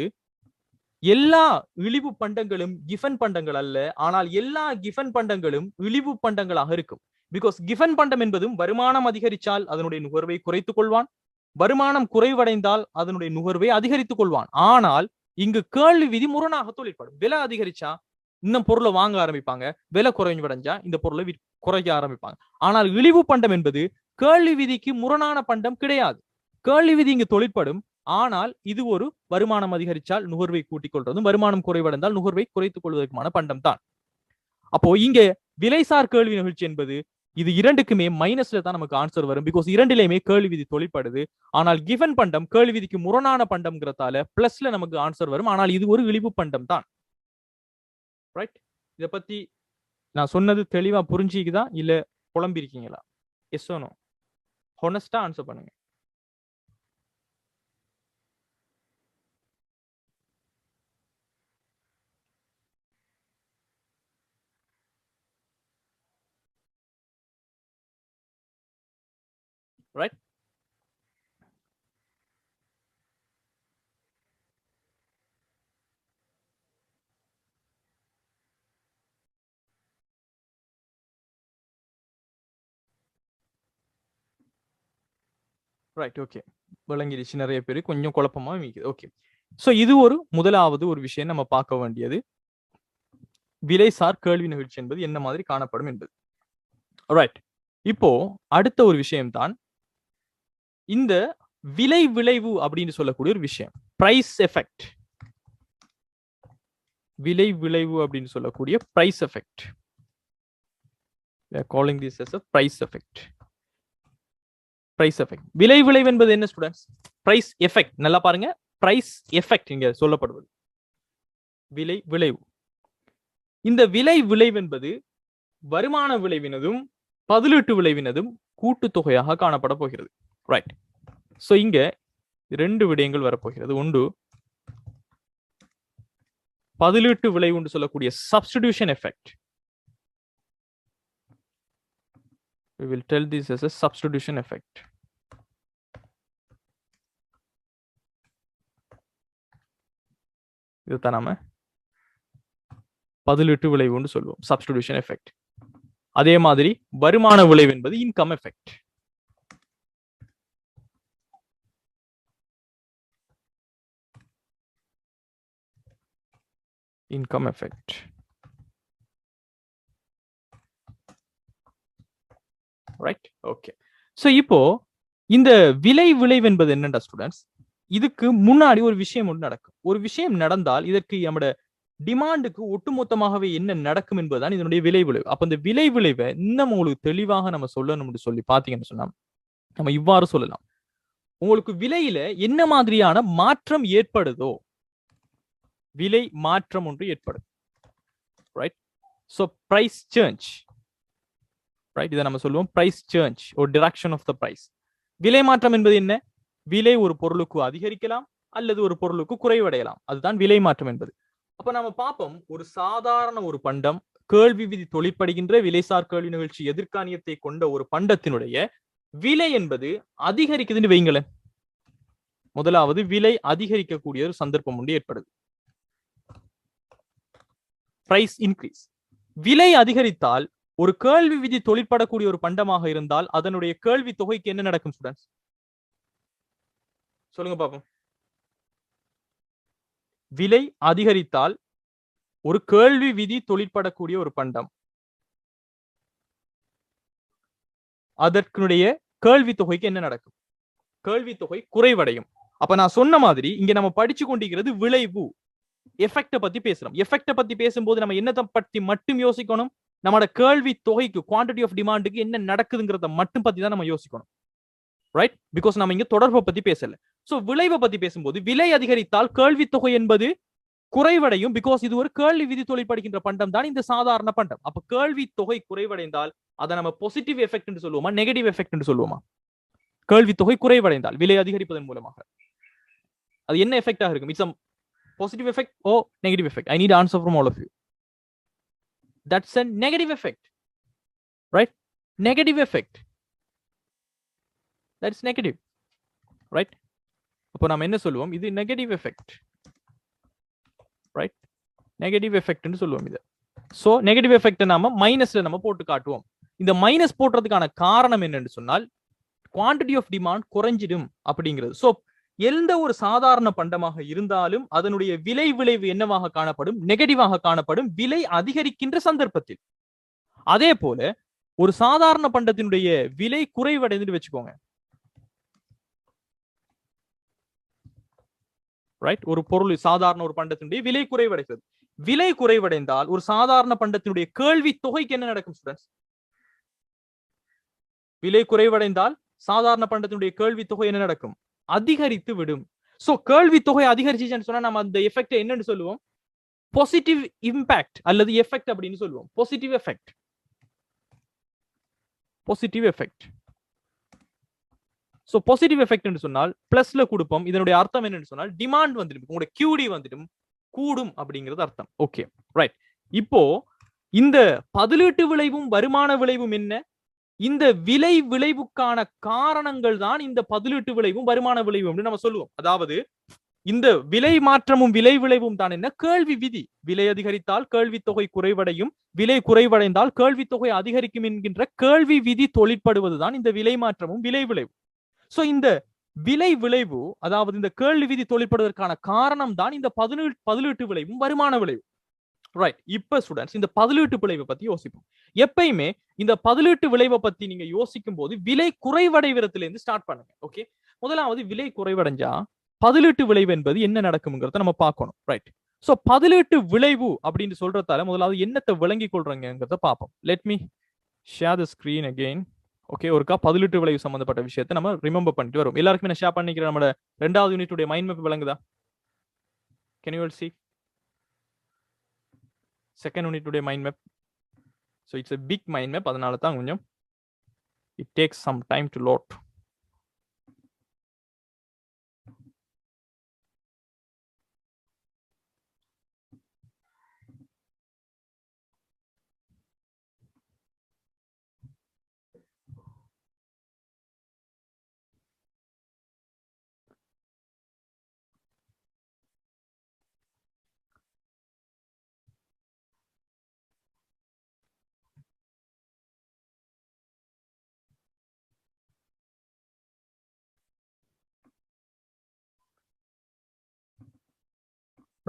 எல்லா இழிவு பண்டங்களும் கிஃபன் பண்டங்கள் அல்ல, ஆனால் எல்லா கிஃபன் பண்டங்களும் இழிவு பண்டங்களாக இருக்கும். பிகாஸ் கிஃபன் பண்டம் என்பதும் வருமானம் அதிகரித்தால் அதனுடைய நுகர்வை குறைத்துக் கொள்வான், வருமானம் குறைவடைந்தால் அதனுடைய நுகர்வை அதிகரித்துக் கொள்வான். ஆனால் இங்கு கேள்வி விதி முரணாக தொழிற்படும். விலை அதிகரிச்சா இன்னும் பொருளை வாங்க ஆரம்பிப்பாங்க, விலை குறைவடைஞ்சா இந்த பொருளை குறைக்க ஆரம்பிப்பாங்க. ஆனால் இழிவு பண்டம் என்பது கேள்வி விதிக்கு முரணான பண்டம் கிடையாது. கேள்வி விதி இங்கு தொழிற்படும். ஆனால் இது ஒரு வருமானம் அதிகரித்தால் நுகர்வை கூட்டிக் கொள்றதும், வருமானம் குறைவடைந்தால் நுகர்வை குறைத்துக் கொள்வதற்கான பண்டம் தான். அப்போ இங்க விலைசார் கேள்வி நிகழ்ச்சி என்பது இது இரண்டுக்குமே மைனஸ்ல தான் நமக்கு ஆன்சர் வரும். பிகாஸ் இரண்டிலையுமே கேள்வி விதி தொழிற்படுது. ஆனால் கிவன் பண்டம் கேள்வி விதிக்கு முரணான பண்டம்ங்கிறதால பிளஸ்ல நமக்கு ஆன்சர் வரும். ஆனால் இது ஒரு இழிவு பண்டம் தான். ரைட்? இத பத்தி நான் சொன்னது தெளிவா புரிஞ்சிக்குதா இல்ல குழம்பிருக்கீங்களா? Yes or no? ஹானஸ்டா ஆன்சர் பண்ணுங்க. ரைட்? ரைட், ஓகே, விளங்கிடுச்சு. நிறைய பேரு கொஞ்சம் குழப்பமா மிக்குது. ஓகே, சோ இது ஒரு முதலாவது ஒரு விஷயம் நம்ம பார்க்க வேண்டியது, விலைசார் கேள்வி நிகழ்ச்சி என்பது என்ன மாதிரி காணப்படும் என்பது. ரைட், இப்போ அடுத்த ஒரு விஷயம் தான் இந்த விலை விளைவு அப்படின்னு சொல்லக்கூடிய ஒரு விஷயம், பிரைஸ் எஃபெக்ட். விலை விளைவு அப்படின்னு சொல்லக்கூடிய price effect. We are calling this as a price effect. Price effect. விலை விளைவு என்பது என்ன ஸ்டூடெண்ட்ஸ்? Price effect. நல்லா பாருங்க, பிரைஸ் எஃபெக்ட் இங்க சொல்லப்படுவது விலை விளைவு. இந்த விலை விளைவு என்பது வருமான விளைவினதும் பதிலீட்டு விளைவினதும் கூட்டுத்தொகையாக காணப்பட போகிறது. ரைட், சோ இங்க ரெண்டு விடயங்கள் வரப்போகிறது. ஒன்று பதிலீட்டு விளைவு என்று சொல்லக்கூடிய substitution effect. We will tell this as a substitution effect. இதுதான் நாம பதிலீட்டு விளைவுன்னு சொல்லுவோம், சப்ஸ்டிடியூஷன் எஃபெக்ட். அதே மாதிரி வருமான விளைவு என்பது income effect. Income effect. Right, okay. So இப்போ இந்த விலை விளைவு என்பது என்னடா ஸ்டூடெண்ட்ஸ்? இதுக்கு முன்னாடி ஒரு விஷயம் ஒன்று நடக்கும். ஒரு விஷயம் நடந்தால் இதற்கு நம்மட டிமாண்டுக்கு ஒட்டுமொத்தமாகவே என்ன நடக்கும் என்பதுதான் இதனுடைய விலை விளைவு. அப்ப இந்த விலை விளைவை இன்னும் உங்களுக்கு தெளிவாக நம்ம சொல்லணும்னு சொல்லி பாத்தீங்கன்னு சொன்னா நம்ம இவ்வாறு சொல்லலாம். உங்களுக்கு விலையில என்ன மாதிரியான மாற்றம் ஏற்படுதோ, விலை மாற்றம் ஒன்று ஏற்படும். Right, so price change. Right, இதை நம்ம சொல்லுவோம் பிரைஸ் சேஞ்ச் ஒரு டிரெக்ஷன் ஆஃப் த பிரைஸ். விலை மாற்றம் என்பது என்ன? விலை ஒரு பொருளுக்கு அதிகரிக்கலாம் அல்லது ஒரு பொருளுக்கு குறைவடையலாம். அதுதான் விலை மாற்றம் என்பது. அப்ப நம்ம பார்ப்போம், ஒரு சாதாரண ஒரு பண்டம் கேள்வி விதி தொழிற்படுகின்ற விலைசார் கேள்வி நிகழ்ச்சி எதிர்காணியத்தை கொண்ட ஒரு பண்டத்தினுடைய விலை என்பது அதிகரிக்குதுன்னு வைங்களேன். முதலாவது விலை அதிகரிக்கக்கூடிய ஒரு சந்தர்ப்பம் ஒன்று ஏற்படுது. Price increase. விலை அதிகரித்தால் ஒரு கேள்வி விதி தொழிற்படக்கூடிய ஒரு பண்டமாக இருந்தால் அதனுடைய கேள்வி தொகைக்கு என்ன நடக்கும் ஸ்டூடெண்ட்ஸ்? சொல்லுங்க பாப்போம். விலை அதிகரித்தால் ஒரு கேள்வி விதி தொழிற்படக்கூடிய ஒரு பண்டம், அதற்குடைய கேள்வி தொகைக்கு என்ன நடக்கும்? கேள்வி தொகை குறைவடையும். அப்ப நான் சொன்ன மாதிரி இங்க நம்ம படிச்சு கொண்டிருக்கிறது விளைவு, எஃபெக்ட பத்தி பேசுறோம். எஃபெக்ட பத்தி பேசும்போது நம்ம என்னத்தை பத்தி மட்டும் யோசிக்கணும்? நம்மளோட கேள்வி தொகைக்கு, குவான்டிட்டி ஆஃப் டிமாண்டுக்கு என்ன நடக்குதுங்கிறத மட்டும் பத்தி தான் நம்ம யோசிக்கணும். ரைட், பிகாஸ் நம்ம இங்க தொடர்பை பத்தி பேசல. சோ விளைவை பத்தி பேசும்போது விலை அதிகரித்தால் கேள்வி தொகை என்பது குறைவடையும். பிகாஸ் இது ஒரு கேள்வி விதி தொழிற்படுகின்ற பண்டம் தான் இந்த சாதாரண பண்டம். அப்ப கேள்வி தொகை குறைவடைந்தால் அதை நம்ம பாசிட்டிவ் எஃபெக்ட் என்று சொல்லுவோமா, நெகட்டிவ் எஃபெக்ட் என்று சொல்லுவோமா? கேள்வி தொகை குறைவடைந்தால் விலை அதிகரிப்பதன் மூலமாக அது என்ன எஃபெக்டாக இருக்கும்? It's positive effect or negative effect? I need answer from all of you. That's a negative effect, right? Negative effect. That's negative, right? அப்போ நாம என்ன சொல்லுவோம்? இது நெகட்டிவ் எஃபெக்ட். ரைட், நெகட்டிவ் எஃபெக்ட்னு சொல்லுவோம் இதை. சோ நெகட்டிவ் எஃபெக்ட் நாம மைனஸ்ல நம்ம போட்டு காட்டுவோம். இந்த மைனஸ் போடுறதுக்கான காரணம் என்னன்னு சொன்னால் குவான்டிட்டி ஆஃப் டிமாண்ட் குறைஞ்சிடும் அப்படிங்கிறது. சோ எந்த ஒரு சாதாரண பண்டமாக இருந்தாலும் அதனுடைய விலை விளைவு என்னவாக காணப்படும்? நெகட்டிவாக காணப்படும் விலை அதிகரிக்கின்ற சந்தர்ப்பத்தில். அதே போல ஒரு சாதாரண பண்டத்தினுடைய விலை குறைவடைந்து வச்சுக்கோங்க, ரைட்? ஒரு பொருள் சாதாரண ஒரு பண்டத்தினுடைய விலை குறைவடைகிறது. விலை குறைவடைந்தால் ஒரு சாதாரண பண்டத்தினுடைய கேள்வி தொகைக்கு என்ன நடக்கும் ஸ்டூடெண்ட்ஸ்? விலை குறைவடைந்தால் சாதாரண பண்டத்தினுடைய கேள்வி தொகை என்ன நடக்கும்? அதிகரித்து விடும். சோ கேள்வி தொகை அதிகரிச்சுன்னு சொன்னா நம்ம அந்த எஃபெக்ட் என்னன்னு சொல்லுவோம்? பாசிட்டிவ் இம்பாக்ட் அல்லது எஃபெக்ட் அப்படின்னு சொல்லுவோம். Positive effect. Positive effect. So positive effect என்று சொன்னால் பிளஸ்ல கொடுப்போம். இதனுடைய அர்த்தம் என்னன்னு சொன்னால் டிமாண்ட் வந்துடும், உங்களுடைய QD வந்துடும், கூடும் அப்படிங்கிறது அர்த்தம். Okay, right. இப்போ இந்த பதிலீட்டு விளைவும் வருமான விளைவும் என்ன? இந்த விலை விளைவுக்கான காரணங்கள் தான் இந்த பதிலீட்டு விளைவும் வருமான விளைவும் நம்ம சொல்லுவோம். அதாவது இந்த விலை மாற்றமும் விலை விளைவும் தான் என்ன? கேள்வி விதி. விலை அதிகரித்தால் கேள்வி தொகை குறைவடையும், விலை குறைவடைந்தால் கேள்வி தொகை அதிகரிக்கும் என்கின்ற கேள்வி விதி தொழிற்படுவதுதான் இந்த விலை மாற்றமும் விலை விளைவு. சோ இந்த விலை விளைவு, அதாவது இந்த கேள்வி விதி தொழிற்படுவதற்கான காரணம் தான் இந்த பதிலீட்டு விளைவும் வருமான விளைவு. ரைட். இப்ப ஸ்டூடெண்ட்ஸ் இந்த பதிலீட்டு விளைவை பத்தி யோசிப்போம். எப்பயுமே இந்த பதிலீட்டு விளைவை பத்தி நீங்க யோசிக்கும் போது விலை குறைவடைவதிலிருந்து இருந்து ஸ்டார்ட் பண்ணுங்க. ஓகே, முதலாவது விலை குறைவடைஞ்சா பதிலீட்டு விளைவு என்பது என்ன நடக்கும்ங்கிறத நம்ம பார்க்கணும். ரைட். சோ பதிலீட்டு விளைவு அப்படின்னு சொல்றதால முதலாவது என்னத்தை விளங்கி கொள்றீங்கிறத பார்ப்போம். Let me share the screen again. Okay, ஒருக்கா பதிலீட்டு விளைவு சம்பந்தப்பட்ட விஷயத்தை நம்ம ரிமெம்பர் பண்ணிட்டு வரும். எல்லாருக்குமே நான் ஷேர் பண்ணிக்கிறேன். நம்மளோட 2வது யூனிட்டுடைய மைண்ட் மேப் விளங்குதா? Can you all see second யூனிட்டுடைய mind map? So it's a big mind map, அதனால தான் கொஞ்சம் it takes some time to load.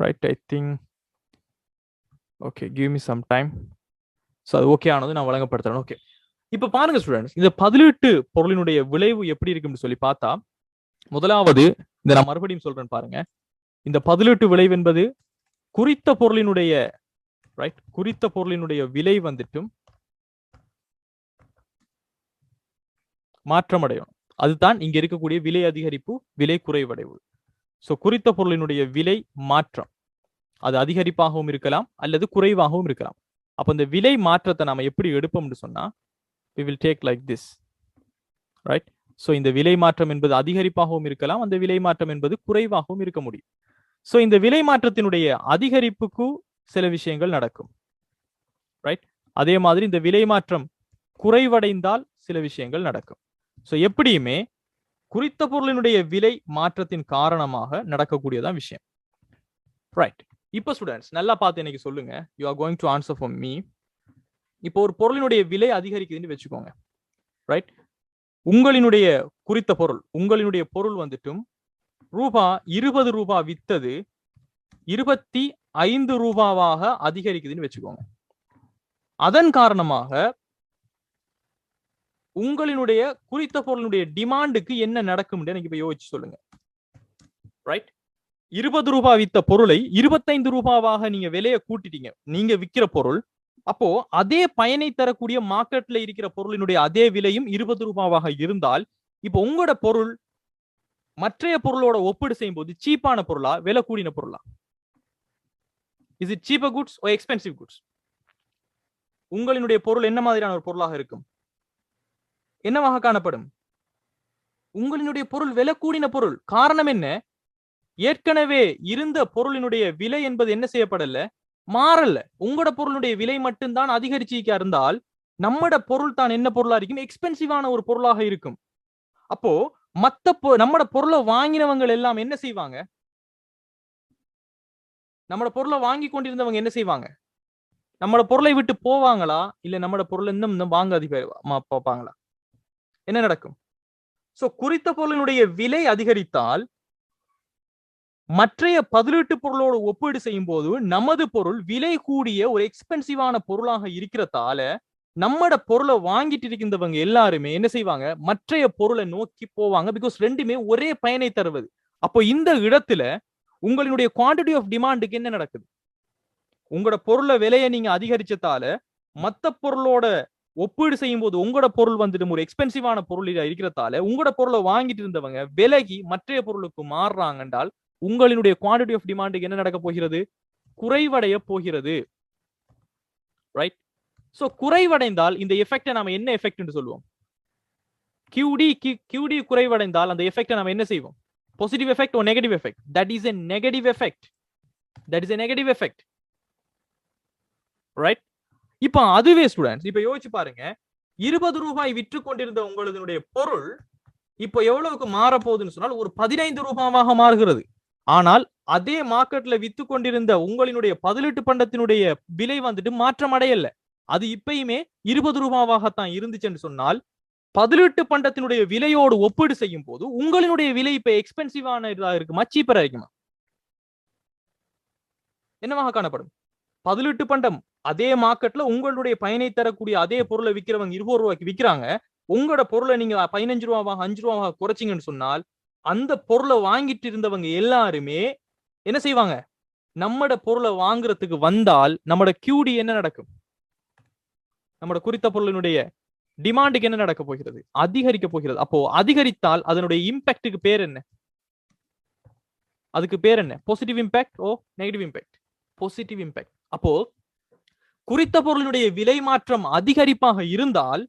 Right, I think okay, give me some time. So அது ஓகே ஆனது நான் வழங்கப்படுத்துறேன். Okay, இப்ப பாருங்க ஸ்டூடெண்ட்ஸ், இந்த பதிலீட்டு பொருளினுடைய விளைவு எப்படி இருக்குன்னு சொல்லி பார்த்தா, முதலாவது இந்த நான் மறுபடியும் சொல்றேன் பாருங்க. இந்த பதிலீட்டு விளைவு என்பது குறித்த பொருளினுடைய ரைட், குறித்த பொருளினுடைய விலை வந்துட்டும் மாற்றம் அடையும். அதுதான் இங்க இருக்கக்கூடிய விலை அதிகரிப்பு, விலை குறைவடைவு. சோ குறித்த பொருளினுடைய விலை மாற்றம் அது அதிகரிப்பாகவும் இருக்கலாம் அல்லது குறைவாகவும் இருக்கலாம். அப்ப இந்த விலை மாற்றத்தை நாம எப்படி எடுப்போம்னு சொன்னா, we will take like this, right? So இந்த விலை மாற்றம் என்பது அதிகரிப்பாகவும் இருக்கலாம், அந்த விலை மாற்றம் என்பது குறைவாகவும் இருக்க முடியும். சோ இந்த விலை மாற்றத்தினுடைய அதிகரிப்புக்கு சில விஷயங்கள் நடக்கும், ரைட்? அதே மாதிரி இந்த விலை மாற்றம் குறைவடைந்தால் சில விஷயங்கள் நடக்கும். சோ எப்படியுமே குறித்த பொருளினுடைய விலை மாற்றத்தின் காரணமாக நடக்கக்கூடியதான் விஷயம், ரைட்? இப்ப ஸ்டூடெண்ட்ஸ் நல்லா பார்த்து எனக்கு சொல்லுங்க. You are going to answer for me. இப்போ ஒரு பொருளினுடைய விலை அதிகரிக்குதுன்னு வச்சுக்கோங்க, ரைட்? உங்களினுடைய குறித்த பொருள், உங்களினுடைய பொருள் வந்துட்டும் ₹20 வித்தது ₹25 அதிகரிக்குதுன்னு வச்சுக்கோங்க. அதன் காரணமாக உங்களினுடைய குறித்த பொருளுடைய டிமாண்டுக்கு என்ன நடக்கும் எனக்கு இப்ப யோசிச்சு சொல்லுங்க, ரைட்? ₹20 வித்த பொருளை ₹25 நீங்க விலையை கூட்டிட்டீங்க, நீங்க விக்கிற பொருள். அப்போ அதே பயனை தரக்கூடிய மார்க்கெட்ல இருக்கிற பொருளினுடைய அதே விலையும் ₹20 இருந்தால், இப்போ உங்களோட பொருள் மற்றைய பொருளோட ஒப்பீடு செய்யும் போது சீப்பான பொருளா விலை கூடின பொருளா? Is it cheaper goods or expensive goods? உங்களினுடைய பொருள் என்ன மாதிரியான ஒரு பொருளாக இருக்கும்? என்னவாக காணப்படும்? உங்களினுடைய பொருள் விலை கூடின பொருள். காரணம் என்ன? ஏற்கனவே இருந்த பொருளினுடைய விலை என்பது என்ன செய்யப்படல, மாறல. உங்களோட பொருளுடைய விலை மட்டும்தான் அதிகரிச்சிக்க இருந்தால், நம்மட பொருள் தான் என்ன பொருளா இருக்கும்? எக்ஸ்பென்சிவான ஒரு பொருளாக இருக்கும். அப்போ நம்மட பொருளை வாங்கினவங்க எல்லாம் என்ன செய்வாங்க? நம்மட பொருளை வாங்கி கொண்டிருந்தவங்க என்ன செய்வாங்க? நம்மட பொருளை விட்டு போவாங்களா, இல்ல நம்மட பொருள் இன்னும் வாங்க பார்ப்பாங்களா? என்ன நடக்கும்? சோ குறித்த பொருளினுடைய விலை அதிகரித்தால் மற்றைய பதிலீட்டு பொருளோடு ஒப்பீடு செய்யும் போது நமது பொருள் விலை கூடிய ஒரு எக்ஸ்பென்சிவான பொருளாக இருக்கிறதால நம்மட பொருளை வாங்கிட்டு இருக்கின்றவங்க எல்லாருமே என்ன செய்வாங்க, மற்றைய பொருளை நோக்கி போவாங்க. பிகாஸ் ரெண்டுமே ஒரே பயனை தருவது. அப்போ இந்த இடத்துல உங்களுடைய குவான்டிட்டி ஆஃப் டிமாண்டுக்கு என்ன நடக்குது, உங்களோட பொருளை விலையை நீங்க அதிகரிச்சதால மத்த பொருளோட ஒப்பீடு செய்யும் போது உங்களோட பொருள் வந்துட்டு ஒரு எக்ஸ்பென்சிவான பொருள் இருக்கிறதால உங்களோட பொருளை வாங்கிட்டு இருந்தவங்க விலகி மற்றைய பொருளுக்கு மாறுறாங்க என்றால் உங்களுடைய குவான்டிட்டி ஆஃப் டிமாண்டுக்கு என்ன நடக்க போகிறது, குறைவடைய போகிறது. ரைட். சோ குறைவடைந்தால் இந்த எஃபெக்டை நாம என்ன எஃபெக்ட் என்று சொல்லுவோம், QD குறைவடைந்தால் அந்த எஃபெக்டை நாம என்ன செய்வோம், positive effect or negative effect? That is a negative effect. That is a negative effect. Right. இப்ப அதுவே ஸ்டூடெண்ட்ஸ் இப்ப யோசிச்சு பாருங்க, 20 ரூபாய் விற்று கொண்டிருந்த உங்களுடைய பொருள் இப்ப எவ்வளவுக்கு மாற போகுதுன்னு சொன்னால் ஒரு 15 ரூபாவாக மாறுகிறது. ஆனால் அதே மார்க்கெட்ல வித்து கொண்டிருந்த உங்களுடைய பதிலீட்டு பண்டத்தினுடைய விலை வந்துட்டு மாற்றம் அடையல. அது இப்பயுமே 20 ரூபாவாகத்தான் இருந்துச்சுன்னு சொன்னால் பதிலீட்டு பண்டத்தினுடைய விலையோடு ஒப்பீடு செய்யும் போது உங்களுடைய விலை இப்ப எக்ஸ்பென்சிவான இதா இருக்குமா, சீப்பரா இருக்குமா, என்னவாக காணப்படும்? பதிலீட்டு பண்டம் அதே மார்க்கெட்ல உங்களுடைய பயனை தரக்கூடிய அதே பொருளை விற்கிறவங்க 20 ரூபாய்க்கு விற்கிறாங்க. உங்களோட பொருளை நீங்க 15 ரூபாவாக 5 ரூபாவாக குறைச்சிங்கன்னு சொன்னால் அந்த பொருளை வாங்கிட்டு இருந்தவங்க எல்லாருமே என்ன செய்வாங்க, நம்மட பொருளை வாங்குறதுக்கு வந்தால் நம்மட QD என்ன நடக்கும், நம்மட குறித்த பொருளினுடைய டிமாண்டுக்கு என்ன நடக்க போகிறது, அதிகரிக்க போகிறது. அப்போ அதிகரித்தால் அதனுடைய இம்பாக்டுக்கு பேர் என்ன, அதுக்கு பேர் என்ன, positive impact or negative impact? Positive impact. அப்போ குறித்த பொருளினுடைய விலை மாற்றம் அதிகரிப்பாக இருந்தால்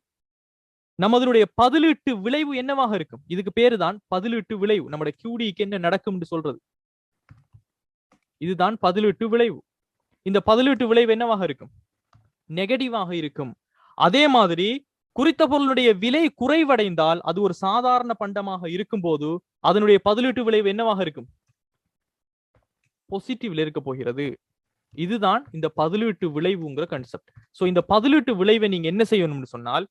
நமதனுடைய பதிலீட்டு விளைவு என்னவாக இருக்கும், இதுக்கு பேரு தான் பதிலீட்டு விளைவு. நம்முடைய QDக்கு என்ன நடக்கும் சொல்றது இதுதான் பதிலீட்டு விளைவு. இந்த பதிலீட்டு விளைவு என்னவாக இருக்கும், நெகட்டிவாக இருக்கும். அதே மாதிரி குறித்த பொருளுடைய விலை குறைவடைந்தால் அது ஒரு சாதாரண பண்டமாக இருக்கும் போது அதனுடைய பதிலீட்டு விளைவு என்னவாக இருக்கும், பாசிட்டிவ்ல இருக்க போகிறது. இதுதான் இந்த பதிலீட்டு விளைவுங்கிற கான்செப்ட். சோ இந்த பதிலீட்டு விளைவை நீங்க என்ன செய்யணும்னு சொன்னால்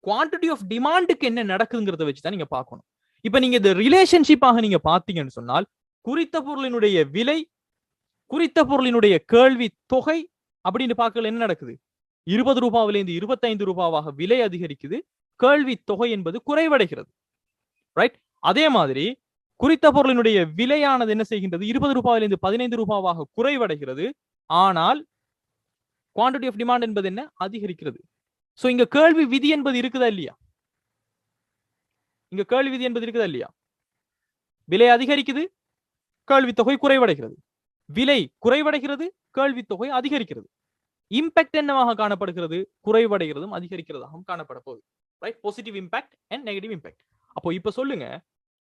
குவான்டிட்டி ஆஃப் டிமாண்டுக்கு என்ன நடக்குதுங்கிறத வச்சுதான் நீங்க பார்க்கணும். இப்ப நீங்க இந்த ரிலேஷன்ஷிப்பாக நீங்க பாத்தீங்கன்னு சொன்னால் குறித்த பொருளினுடைய விலை குறித்த பொருளினுடைய கேள்வி தொகை அப்படின்னு பார்க்கல என்ன நடக்குது, 20 ரூபாவிலிருந்து 25 ரூபாவாக விலை அதிகரிக்குது, கேள்வி தொகை என்பது குறைவடைகிறது. ரைட். அதே மாதிரி குறித்த பொருளினுடைய விலையானது என்ன செய்கின்றது, 20 ரூபாயிலிருந்து 15 ரூபாவாக குறைவடைகிறது. ஆனால் குவான்டிட்டி ஆஃப் டிமாண்ட் என்பது என்ன, அதிகரிக்கிறது. சோ இங்க கேள்வி விதி என்பது இருக்குதா இல்லையா, இங்க கேள்வி விதி என்பது இருக்குதா இல்லையா, விலை அதிகரிக்குது, கேள்வி தொகை குறைவடைகிறது, விலை குறைவடைகிறது, கேள்வி தொகை அதிகரிக்கிறது. இம்பாக்ட் என்னவாக காணப்படுகிறது, குறைவடைகிறதும் அதிகரிக்கிறதாகவும் காணப்பட போகுது. Right. Positive impact and negative impact. அப்போ இப்ப சொல்லுங்க,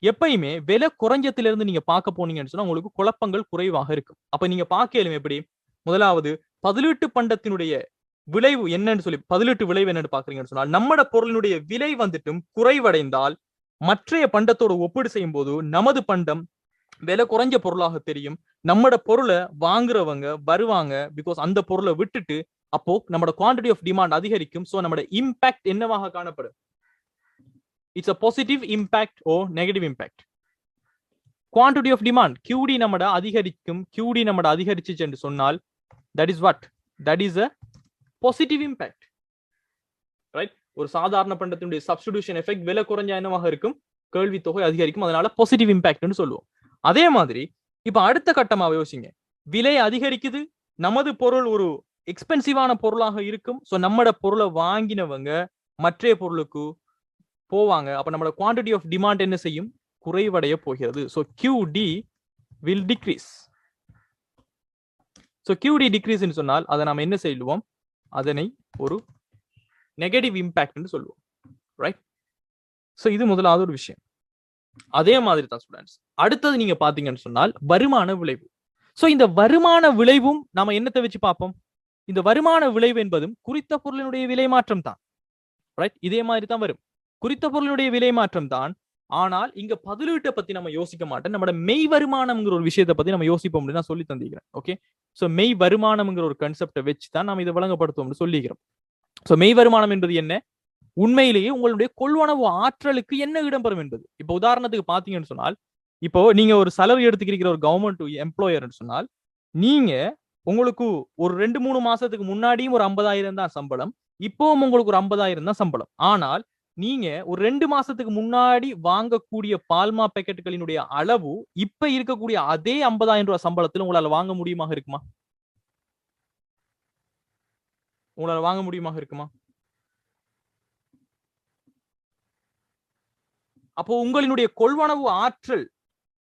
எப்பயுமே விலை குறைஞ்சத்துல இருந்து நீங்க பார்க்க போனீங்கன்னு சொன்னா உங்களுக்கு குழப்பங்கள் குறைவாக இருக்கும். அப்ப நீங்க பார்க்கலும் எப்படி, முதலாவது பதிலீட்டு பண்டத்தினுடைய விளைவு என்னன்னு சொல்லி பதிலீட்டு விளைவு என்னன்னு பாக்குறீங்கன்னு சொன்னால் நம்மட பொருளினுடைய விலை வந்துட்டும் குறைவடைந்தால் மற்றைய பண்டத்தோடு ஒப்பீடு செய்யும் போது நமது பண்டம் விலை குறைஞ்ச பொருளாக தெரியும். நம்மட பொருளை வாங்குறவங்க வருவாங்க, பிகாஸ் அந்த பொருளை விட்டுட்டு அப்போ நம்மட குவான்டிட்டி ஆஃப் டிமாண்ட் அதிகரிக்கும். சோ நம்மட இம்பாக்ட் என்னவாக காணப்படும், it's a positive impact or negative impact. Quantity of demand QD நம்மட அதிகரிக்கும். QD நம்மட அதிகரிச்சு என்று சொன்னால் that is what, that is a positive impact. Right. ஒரு சாதாரண பண்டத்தினுடைய சப்ஸ்டிடியூஷன் எஃபெக்ட் விலை குறைஞ்சா என்னவாக இருக்கும், கேள்வி தொகை அதிகரிக்கும். அதனால பாசிட்டிவ் இம்பாக்ட்னு சொல்லுவோம். அதே மாதிரி இப்ப அடுத்த கட்டமா யோசிங்க, விலை அதிகரிக்குது, நமது பொருள் ஒரு எக்ஸ்பென்சிவான பொருளாக இருக்கும். சோ நம்மட பொருளை வாங்கினவங்க மற்றைய பொருளுக்கு போவாங்க. அப்ப நம்மளோட குவான்டிட்டி ஆஃப் டிமாண்ட் என்ன செய்யும், குறைவடைய போகிறது. So QD will decrease. So QD decrease ன்னு சொன்னால் அதை நாம என்ன செய்வோம், அதனை ஒரு நெகட்டிவ் இம்பாக்ட் சொல்லுவோம். ரைட். சோ இது முதலாவது ஒரு விஷயம். அதே மாதிரி தான் ஸ்டூடெண்ட்ஸ் அடுத்தது நீங்க பாத்தீங்கன்னு சொன்னால் வருமான விளைவு. சோ இந்த வருமான விளைவும் நாம என்னத்தை வச்சு பார்ப்போம், இந்த வருமான விளைவு என்பதும் குறித்த பொருளினுடைய விலை மாற்றம் தான். ரைட். இதே மாதிரி தான் வரும், குறித்த பொருளுடைய விலை மாற்றம் தான். ஆனால் இங்க பதிலீட்டை பத்தி நம்ம யோசிக்க மாட்டோம், நம்மளோட மெய் வருமானம்ங்கிற ஒரு விஷயத்தை பத்தி நம்ம யோசிப்போம் அப்படின்னு நான் சொல்லி தந்திக்கிறேன். ஓகே. சோ மெய் வருமானம்ங்கிற ஒரு கான்செப்டை வச்சு தான் நம்ம இதை வழங்கப்படுத்துவோம்னு சொல்லிக்கிறோம். சோ மெய் வருமானம் என்பது என்ன, உண்மையிலேயே உங்களுடைய கொள்வனவு ஆற்றலுக்கு என்ன இடம்பெறும் என்பது. இப்போ உதாரணத்துக்கு பாத்தீங்கன்னு சொன்னால், இப்போ நீங்க ஒரு salary எடுத்துக்கிறீங்க ஒரு கவர்மெண்ட் எம்ப்ளாயர்னு சொன்னால், நீங்க உங்களுக்கு ஒரு 2-3 மாசத்துக்கு முன்னாடியும் ஒரு 50,000 தான் சம்பளம். இப்பவும் உங்களுக்கு ஒரு 50,000 தான் சம்பளம். ஆனால் நீங்க ஒரு 2 மாசத்துக்கு முன்னாடி வாங்கக்கூடிய பால்மா பாக்கெட்டுகளினுடைய அளவு இப்ப இருக்கக்கூடிய அதே 50,000 ரூபாய் சம்பளத்துல உங்களால வாங்க முடியுமாக இருக்குமா? உங்களால வாங்க முடியுமாக இருக்குமா? அப்போ உங்களினுடைய கொள்வனவு ஆற்றல்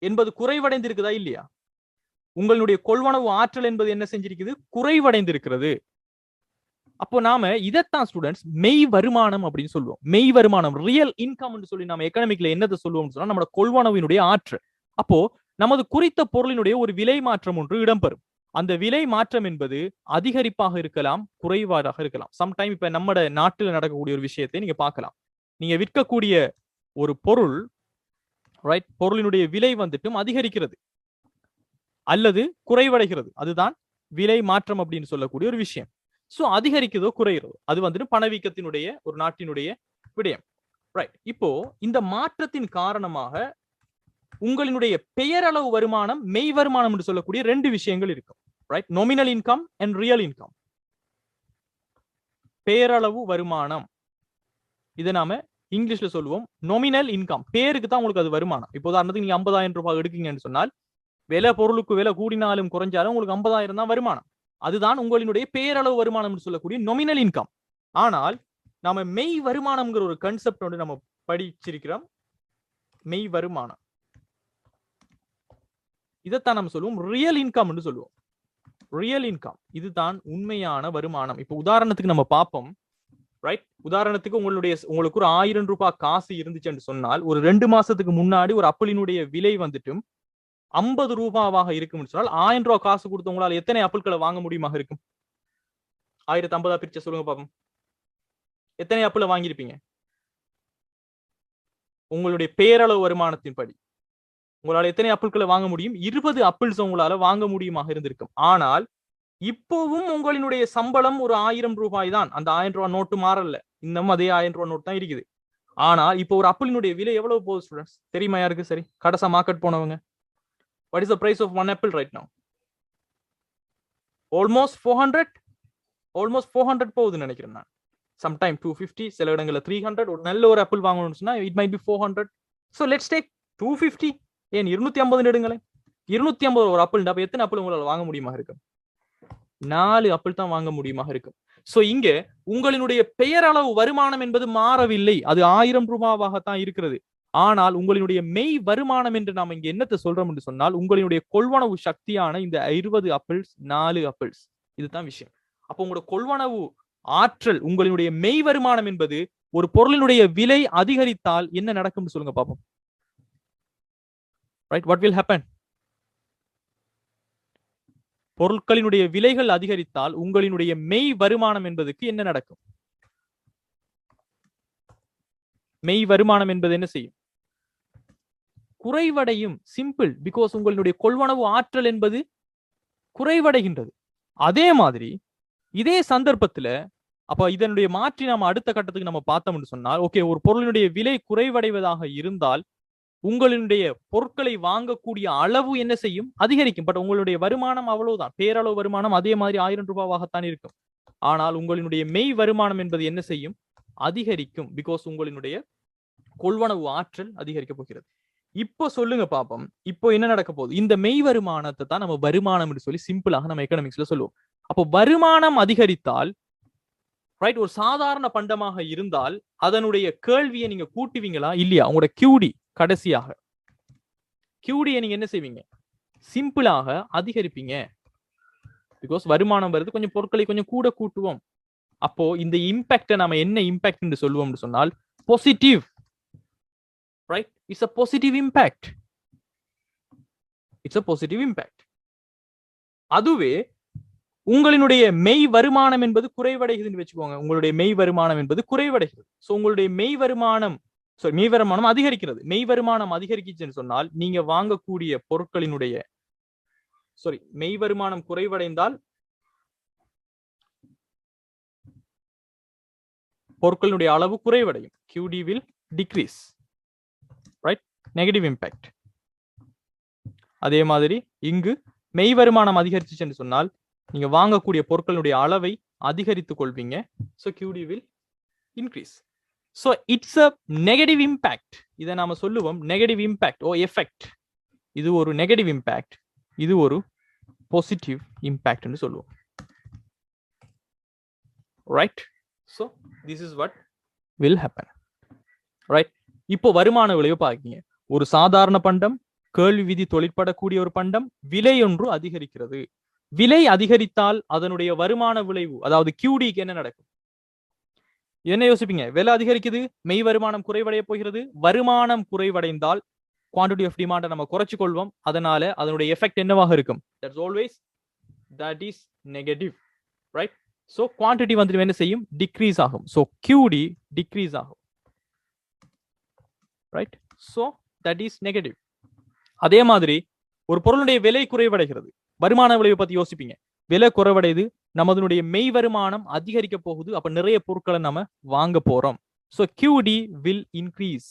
என்பது குறைவடைந்திருக்குதா இல்லையா? உங்களுடைய கொள்வனவு ஆற்றல் என்பது என்ன செஞ்சிருக்குது? குறைவடைந்திருக்கிறது. அப்போ நாம இதைத்தான் ஸ்டூடெண்ட்ஸ் மெய் வருமானம் அப்படின்னு சொல்லுவோம். மெய் வருமானம், ரியல் இன்கம் சொல்லி நாம எக்கனாமிக்ல என்னதை சொல்லுவோம்னு சொன்னா நம்மளோட கொள்வனவினுடைய ஆற்றல். அப்போ நமது குறித்த பொருளினுடைய ஒரு விலை மாற்றம் ஒன்று இடம்பெறும். அந்த விலை மாற்றம் என்பது அதிகரிப்பாக இருக்கலாம், குறைவாக இருக்கலாம். சம்டைம் இப்ப நம்ம நாட்டில் நடக்கக்கூடிய ஒரு விஷயத்தை நீங்க பார்க்கலாம். நீங்க விற்கக்கூடிய ஒரு பொருள், ரைட், பொருளினுடைய விலை வந்துட்டும் அதிகரிக்கிறது அல்லது குறைவடைகிறது. அதுதான் விலை மாற்றம் அப்படின்னு சொல்லக்கூடிய ஒரு விஷயம். சோ அதிகரிக்கிறதோ குறைகிறதோ அது வந்துட்டு பணவீக்கத்தினுடைய ஒரு நாட்டினுடைய விடயம். ரைட். இப்போ இந்த மாற்றத்தின் காரணமாக உங்களினுடைய பெயரளவு வருமானம், மெய் வருமானம் என்று சொல்லக்கூடிய 2 விஷயங்கள் இருக்கும். Right. Nominal income and real income. பெயரளவு வருமானம், இதை நாம இங்கிலீஷ்ல சொல்லுவோம் நொமினல் இன்கம். பேருக்கு தான் உங்களுக்கு அது வருமானம். இப்போ உதாரணத்துக்கு நீங்க 50,000 ரூபாய் எடுக்கீங்கன்னு சொன்னால், விலை பொருளுக்கு விலை கூடினாலும் குறைஞ்சாலும் உங்களுக்கு 50,000 தான் வருமானம். அதுதான் உங்களுடைய பேரளவு வருமானம் சொல்லக்கூடிய நொமினல் இன்கம். ஆனால் நாம மெய் வருமானம்ங்கிற ஒரு கான்செப்ட் வந்து நம்ம படிச்சிருக்கிறோம். மெய் வருமானம், இதைத்தான் நம்ம சொல்லுவோம் ரியல் இன்கம் என்று சொல்லுவோம். ரியல் இன்கம், இதுதான் உண்மையான வருமானம். இப்போ உதாரணத்துக்கு நம்ம பார்ப்போம். ரைட். உதாரணத்துக்கு உங்களுக்கு ஒரு 1000 ரூபாய் காசு இருந்துச்சுன்னு சொன்னால், ஒரு 2 மாசத்துக்கு முன்னாடி ஒரு ஆப்பிளினுடைய விலை வந்துட்டும் 50 ரூபாவாக இருக்கும் சொன்னால் 1000 ரூபாய் காசு கொடுத்து உங்களால் எத்தனை ஆப்பிள்களை வாங்க முடியுமாக இருக்கும்? 1050 பிரிச்ச சொல்லுங்க பாப்போம். எத்தனை ஆப்பிள் வாங்கியிருப்பீங்க? உங்களுடைய பேரளவு வருமானத்தின் படி உங்களால எத்தனை ஆப்பிள்களை வாங்க முடியும்? 20 ஆப்பிள்ஸ் உங்களால வாங்க முடியுமாக இருந்திருக்கும். ஆனால் இப்போவும் உங்களுடைய சம்பளம் ஒரு 1000 ரூபாய் தான். அந்த 1000 ரூபாய் நோட்டு மாறல. இன்னும் அதே 1000 ரூபாய் நோட்டு தான் இருக்குது. ஆனால் இப்போ ஒரு ஆப்பிளினுடைய விலை எவ்வளவு போகுது ஸ்டூடெண்ட்ஸ் தெரியுமா? யாருக்கு? சரி, கடைசா மார்க்கெட் போனவங்க. What is the price of one apple right now? Almost 400. Almost 400 போகுதுன்னு நினைக்கிறேன் நான். Sometime 250, சில இடங்கள்ல 300. ஒரு நல்ல ஒரு ஆப்பிள் வாங்கணும்னு சொன்னா it might be 400. So let's take 250. ஏன் 250 எடுங்களேன். 250 ஒரு ஆப்பிள். அப்ப எத்தனை ஆப்பிள் உங்களால வாங்க முடியுமா இருக்கும்? 4 ஆப்பிள் தான் வாங்க முடியுமா இருக்கும். சோ இங்க உங்களுடைய பெயரளவு வருமானம் என்பது மாறவில்லை. அது 1000 ரூபாவாகத்தான் இருக்கிறது. ஆனால் உங்களுடைய மெய் வருமானம் என்று நாம இங்க என்னத்தை சொல்றோம் என்று சொன்னால், உங்களுடைய கொள்வனவு சக்தியான இந்த 20 ஆப்பிள்ஸ், 4 ஆப்பிள்ஸ், இதுதான் விஷயம். அப்போ உங்களோட கொள்வனவு ஆற்றல், உங்களுடைய மெய் வருமானம் என்பது ஒரு பொருளினுடைய விலை அதிகரித்தால் என்ன நடக்கும் சொல்லுங்க பாப்போம். Right, what will happen? பொருட்களினுடைய விலைகள் அதிகரித்தால் உங்களினுடைய மெய் வருமானம் என்பதுக்கு என்ன நடக்கும்? மெய் வருமானம் என்பது என்ன செய்யும்? குறைவடையும். சிம்பிள். பிகாஸ் உங்களுடைய கொள்வனவு ஆற்றல் என்பது குறைவடைகின்றது. அதே மாதிரி இதே சந்தர்ப்பத்துல அப்ப இதனுடைய மாற்றி நாம அடுத்த கட்டத்துக்கு நம்ம பார்த்தோம்னு சொன்னால், ஓகே, ஒரு பொருளினுடைய விலை குறைவடைவதாக இருந்தால் உங்களுடைய பொருட்களை வாங்கக்கூடிய அளவு என்ன செய்யும்? அதிகரிக்கும். பட் உங்களுடைய வருமானம் அவ்வளவுதான். பேரளவு வருமானம் அதே மாதிரி 1000 ரூபாவாகத்தான் இருக்கும். ஆனால் உங்களுடைய மெய் வருமானம் என்பது என்ன செய்யும்? அதிகரிக்கும். பிகாஸ் உங்களுடைய கொள்வனவு ஆற்றல் அதிகரிக்க போகிறது. இப்போ சொல்லுங்க பாப்போம், இப்போ என்ன நடக்க போகுது? இந்த மெய் வருமானத்தை தான் நம்ம வருமானம் என்று சொல்லி சிம்பிளாக நம்ம எக்கனாமிக்ஸ்ல சொல்லுவோம். அப்போ வருமானம் அதிகரித்தால், ரைட், ஒரு சாதாரண பண்டமாக இருந்தால் அதனுடைய கேள்வியை நீங்க கூட்டுவீங்களா இல்லையா? உங்களோட கியூடி கடைசியாக கியூடியை நீங்க என்ன செய்வீங்க? சிம்பிளாக அதிகரிப்பீங்க. பிகாஸ் வருமானம் வருது, கொஞ்சம் பொருட்களை கொஞ்சம் கூட கூட்டுவோம். அப்போ இந்த இம்பாக்டை நாம என்ன இம்பாக்ட் என்று சொல்லுவோம்னு சொன்னால் positive. Right? It's a positive impact. It's a positive impact. அதுவே உங்களுடைய மெய் வருமானம் என்பது குறைவடைகிறதுன்னு வச்சுக்கோங்க. உங்களுடைய மெய் வருமானம் என்பது குறைவடைகிறது. சோ உங்களுடைய மெய் வருமானம் அதிகரிக்கிறது. மெய் வருமானம் அதிகரிக்குச்சுன்னு சொன்னால் நீங்க வாங்கக்கூடிய பொருட்களினுடைய மெய் வருமானம் குறைவடைந்தால் பொருட்களுடைய அளவு குறைவடையும். QD will decrease, right? Negative impact. அதே மாதிரி இங்கு மெய் வருமானம் அதிகரிச்சுன்னு சொன்னால் நீங்க வாங்கக்கூடிய பொருட்களுடைய அளவை அதிகரித்துக் கொள்வீங்க. So QD will increase. So it's a negative impact. இதை நாம சொல்லுவோம் நெகட்டிவ் இம்பாக்ட் ஓ எஃபெக்ட். இது ஒரு நெகட்டிவ் இம்பாக்ட், இது ஒரு பாசிட்டிவ் இம்பாக்ட்னு சொல்லுவோம். Right? So this is what will happen. Right? இப்போ வருமான விளைவு பாக்கீங்க. ஒரு சாதாரண பண்டம், கேள்வி விதி தொழிற்படக்கூடிய ஒரு பண்டம், விலை ஒன்று அதிகரிக்கிறது. விலை அதிகரித்தால் அதனுடைய வருமான விளைவு, அதாவது QDக்கு என்ன நடக்கும்? என்ன யோசிப்பீங்க? விலை அதிகரிக்குது, மெய் வருமானம் குறைவடைய போகிறது. வருமானம் குறைவடைந்தால் குவான்டிட்டி ஆஃப் டிமாண்டை நம்ம குறைச்சு கொள்வோம். அதனால அதனுடைய எஃபெக்ட் என்னவாக இருக்கும்? That's always that is negative. Right? So quantity வந்து என்ன செய்யும்? டிக்ரீஸ் ஆகும். சோ QD டிக்ரீஸ் ஆகும். Right? So that is negative. அதே மாதிரி ஒரு பொருளுடைய விலை குறைவடைகிறது. வருமான விளைவு பத்தி யோசிப்பீங்க. விலை குறைவடைது, நமதனுடைய மெய் வருமானம் அதிகரிக்க போகுது. அப்ப நிறைய பொருட்களை நம்ம வாங்க போறோம். So QD will increase.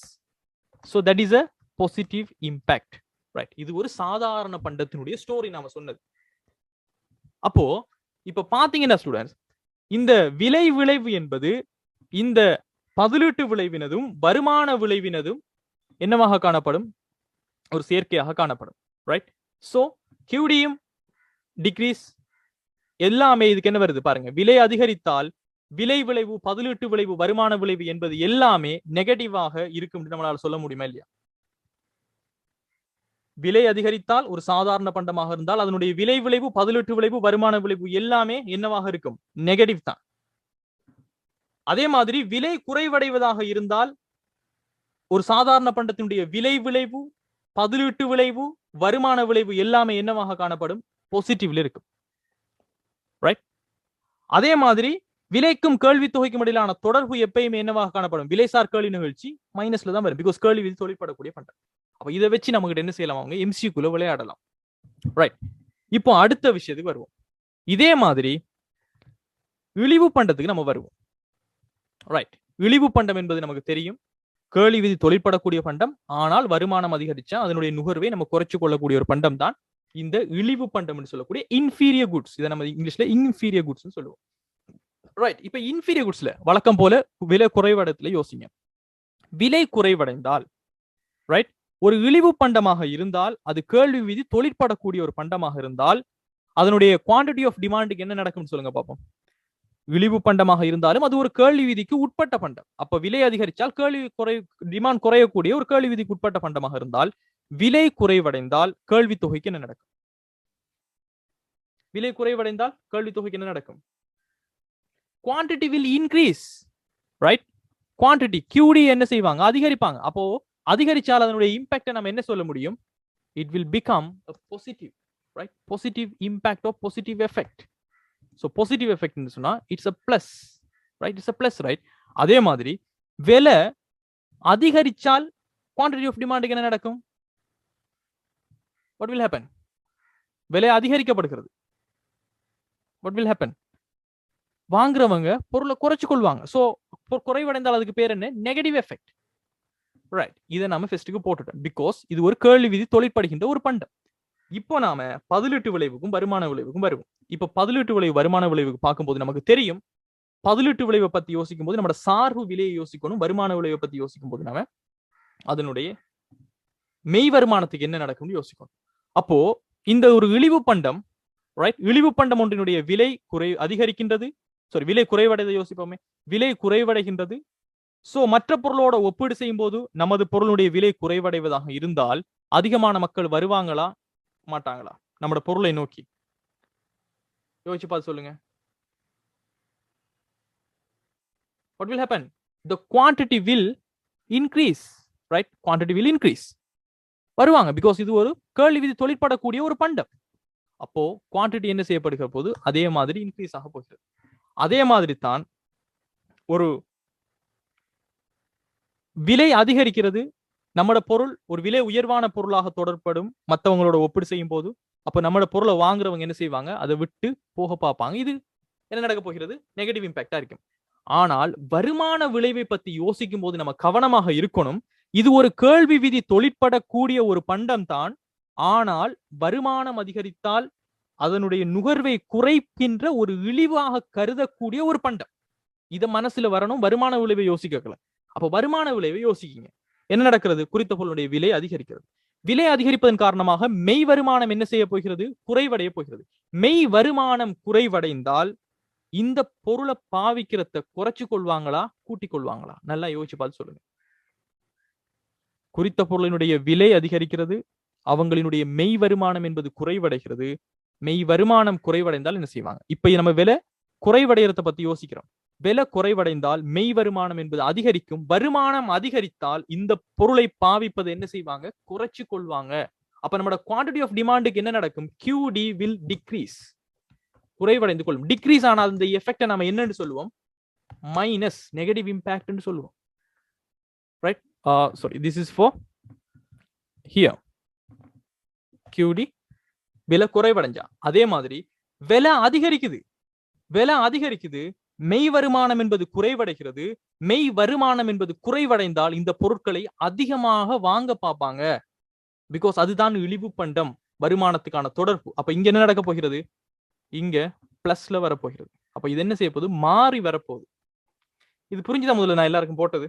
So that is a positive impact. Right? இது ஒரு சாதாரண பண்டத்தினுடைய ஸ்டோரி நாம சொன்னது. அப்போ இப்ப பாத்தீங்கன்னா ஸ்டூடெண்ட்ஸ், இந்த விலை விளைவு என்பது இந்த பதிலீட்டு விளைவினதும் வருமான விளைவினதும் என்னவாக காணப்படும்? ஒரு சேர்க்கையாக காணப்படும். ரைட்? சோ QDயும் டிக்ரீஸ், எல்லாமே இதுக்கு என்ன வருது பாருங்க. விலை அதிகரித்தால் விலை விளைவு, பதிலீட்டு விளைவு, வருமான விளைவு என்பது எல்லாமே நெகட்டிவாக இருக்கும் நம்மளால சொல்ல முடியுமா இல்லையா? விலை அதிகரித்தால் ஒரு சாதாரண பண்டமாக இருந்தால் அதனுடைய விலை விளைவு, பதிலீட்டு விளைவு, வருமான விளைவு எல்லாமே என்னவாக இருக்கும்? நெகட்டிவ் தான். அதே மாதிரி விலை குறைவடைவதாக இருந்தால் ஒரு சாதாரண பண்டத்தினுடைய விலை விளைவு, பதிலீட்டு விளைவு, வருமான விளைவு எல்லாமே என்னவாக காணப்படும்? பாசிட்டிவ்ல இருக்கும். ரைட்? அதே மாதிரி விலைக்கும் கேள்வி தொகைக்கும் இடையிலான தொடர்பு எப்பயுமே என்னவாக காணப்படும்? விலைசார் கேள்வி நிகழ்ச்சி மைனஸ்ல தான் வரும். பிகாஸ் கேள்வி விதி தொழிற்படக்கூடிய பண்டம். அப்ப இதை வச்சு நமக்கு என்ன செய்யலாம்? அவங்க MCQல விளையாடலாம். ரைட்? இப்போ அடுத்த விஷயத்துக்கு வருவோம். இதே மாதிரி இழிவு பண்டத்துக்கு நம்ம வருவோம். ரைட்? இழிவு பண்டம் என்பது நமக்கு தெரியும். கேள்வி விதி தொழிற்படக்கூடிய பண்டம், ஆனால் வருமானம் அதிகரிச்சா அதனுடைய நுகர்வை நம்ம குறைச்சு கொள்ளக்கூடிய ஒரு பண்டம் தான் இந்த இழிவு பண்டம் சொல்லக்கூடிய இன்ஃபீரியர் குட்ஸ். இதை நம்ம இங்கிலீஷ்ல இன்ஃபீரியர் குட்ஸ் சொல்லுவோம். ரைட்? இப்ப இன்ஃபீரியர் குட்ஸ்ல வழக்கம் போல விலை குறைவடத்துல யோசிங்க. விலை குறைவடைந்தால், ரைட், ஒரு இழிவு பண்டமாக இருந்தால், அது கேள்வி விதி தொழிற்படக்கூடிய ஒரு பண்டமாக இருந்தால் அதனுடைய குவான்டிட்டி ஆஃப் டிமாண்டுக்கு என்ன நடக்கும்னு சொல்லுங்க பாப்போம். இழிவு பண்டமாக இருந்தாலும் அது ஒரு கேள்வி விதிக்கு உட்பட்ட பண்டம். அப்ப விலை அதிகரித்தால் டிமாண்ட் குறையக்கூடிய ஒரு கேள்வி விதிக்கு உட்பட்ட பண்டமாக இருந்தால், விலை குறைவடைந்தால் கேள்வி தொகைக்கு என்ன நடக்கும்? விலை குறைவடைந்தால் கேள்வி தொகைக்கு என்ன நடக்கும்? Quantity will increase. Right? Quantity QD என்ன செய்வாங்க? அதிகரிப்பாங்க. அப்போ அதிகரிச்சால் அதனுடைய இம்பாக்ட் நம்ம என்ன சொல்ல முடியும்? It will become a positive. Right? Positive impact or positive effect. So positive effect ன்னு சொன்னா it's a plus. Right? It's a plus, right? அதே மாதிரி விலை அதிகரிச்சால் quantity of demand என்ன நடக்கும்? What will happen? விலை அதிகரிக்கப்படுகிறது. What will happen? வாங்குறவங்க பொருளை குறைச்சு கொள்வாங்க. சோ குறைவடைந்தால் அதுக்கு பேர் என்ன? Negative effect. ரைட்? இதை நாம ஃபெஸ்ட்டுக்கு போட்டுட்டோம். பிகாஸ் இது ஒரு கேள்வி விதி தொழிற்படுகின்ற ஒரு பண்டம். இப்போ நாம பதிலீட்டு விளைவுக்கும் வருமான விளைவுக்கும் வருவோம். இப்ப பதிலீட்டு விளைவு, வருமான விளைவுக்கு பார்க்கும்போது நமக்கு தெரியும், பதிலீட்டு விளைவை பத்தி யோசிக்கும் போது நம்ம சார்பு விலையை யோசிக்கணும். வருமான விளைவை பத்தி யோசிக்கும் போது நாம அதனுடைய மெய் வருமானத்துக்கு என்ன நடக்கும்னு யோசிக்கணும். அப்போ இந்த ஒரு இழிவு பண்டம், ரைட், இழிவு பண்டம் ஒன்றினுடைய விலை அதிகரிக்கின்றது. விலை குறைவடைதை யோசிப்போமே, விலை குறைவடைகின்றது. சோ மற்ற பொருளோட ஒப்பீடு செய்யும் போது நமது பொருளுடைய விலை குறைவடைவதாக இருந்தால் அதிகமான மக்கள் வருவாங்களா மாட்டாங்களா நம்மட பொருளை நோக்கி? யோசிச்சு பார்த்து சொல்லுங்க. What will happen? The quantity will increase. Right? Quantity will increase. வருவாங்க. பிகாஸ் இது ஒரு கேள்வி விதி தொழிற்படக்கூடிய ஒரு பண்டம். அப்போ குவான்டிட்டி என்ன செய்யப்படுகிற போது அதே மாதிரி இன்க்ரீஸ் ஆக போகிறது. அதே மாதிரி தான் ஒரு விலை அதிகரிக்கிறது. நம்மட பொருள் ஒரு விலை உயர்வான பொருளாக தொடர்படும் மற்றவங்களோட ஒப்பீடு செய்யும் போது, அப்ப நம்மட பொருளை வாங்குறவங்க என்ன செய்வாங்க? அதை விட்டு போக பார்ப்பாங்க. இது என்ன நடக்க போகிறது? நெகட்டிவ் இம்பாக்டா இருக்கும். ஆனால் வருமான விளைவை பத்தி யோசிக்கும் போது நம்ம கவனமாக இருக்கணும். இது ஒரு கேள்வி விதி தொழிற்படக்கூடிய ஒரு பண்டம் தான். ஆனால் வருமானம் அதிகரித்தால் அதனுடைய நுகர்வை குறைக்கின்ற ஒரு இழிவாக கருதக்கூடிய ஒரு பண்டம். இத மனசுல வரணும். வருமான விளைவை யோசிக்கல. அப்ப வருமான விளைவை யோசிக்கீங்க. என்ன நடக்கிறது? குறித்த பொருளுடைய விலை அதிகரிக்கிறது. விலை அதிகரிப்பதன் காரணமாக மெய் வருமானம் என்ன செய்ய போகிறது? குறைவடைய போகிறது. மெய் வருமானம் குறைவடைந்தால் இந்த பொருளை பாவிக்கிறத குறைச்சு கொள்வாங்களா, கூட்டிக் கொள்வாங்களா? நல்லா யோசிச்சு பார்த்து சொல்லுங்க. குறித்த பொருளினுடைய விலை அதிகரிக்கிறது, அவங்களினுடைய மெய் வருமானம் என்பது குறைவடைகிறது. மெய் வருமானம் குறைவடைந்தால் என்ன செய்வாங்க? இப்ப நம்ம விலை குறைவடைகிறத பத்தி யோசிக்கிறோம். விலை குறைவடைந்தால் மெய் வருமானம் என்பது அதிகரிக்கும். வருமானம் அதிகரித்தால் இந்த பொருளை பாவிப்பது என்ன செய்வாங்க? குறைச்சு கொள்வாங்க. அப்ப நம்மளோட குவான்டிட்டி ஆஃப் டிமாண்டுக்கு என்ன நடக்கும்? QD will decrease. குறைவடைந்து கொள்ளும். டிக்ரீஸ் ஆனால் இந்த எஃபெக்ட் நம்ம என்னன்னு சொல்லுவோம்? மைனஸ், நெகட்டிவ் இம்பாக்ட் சொல்லுவோம். Right? sorry, this is for here. QD விலை குறைவடைஞ்சா. அதே மாதிரி விலை அதிகரிக்குது. விலை அதிகரிக்குது, மெய் வருமானம் என்பது குறைவடைகிறது. மெய் வருமானம் என்பது குறைவடைந்தால் இந்த பொருட்களை அதிகமாக வாங்க பார்ப்பாங்க. பிகாஸ் அதுதான் இழிவு பண்டம், வருமானத்துக்கான தொடர்பு. அப்ப இங்க என்ன நடக்க போகிறது? இங்க பிளஸ்ல வரப்போகிறது. அப்ப இது என்ன செய்ய போகுது? மாறி வரப்போகுது. இது புரிஞ்சுதான் முதல்ல நான் எல்லாருக்கும் போட்டது.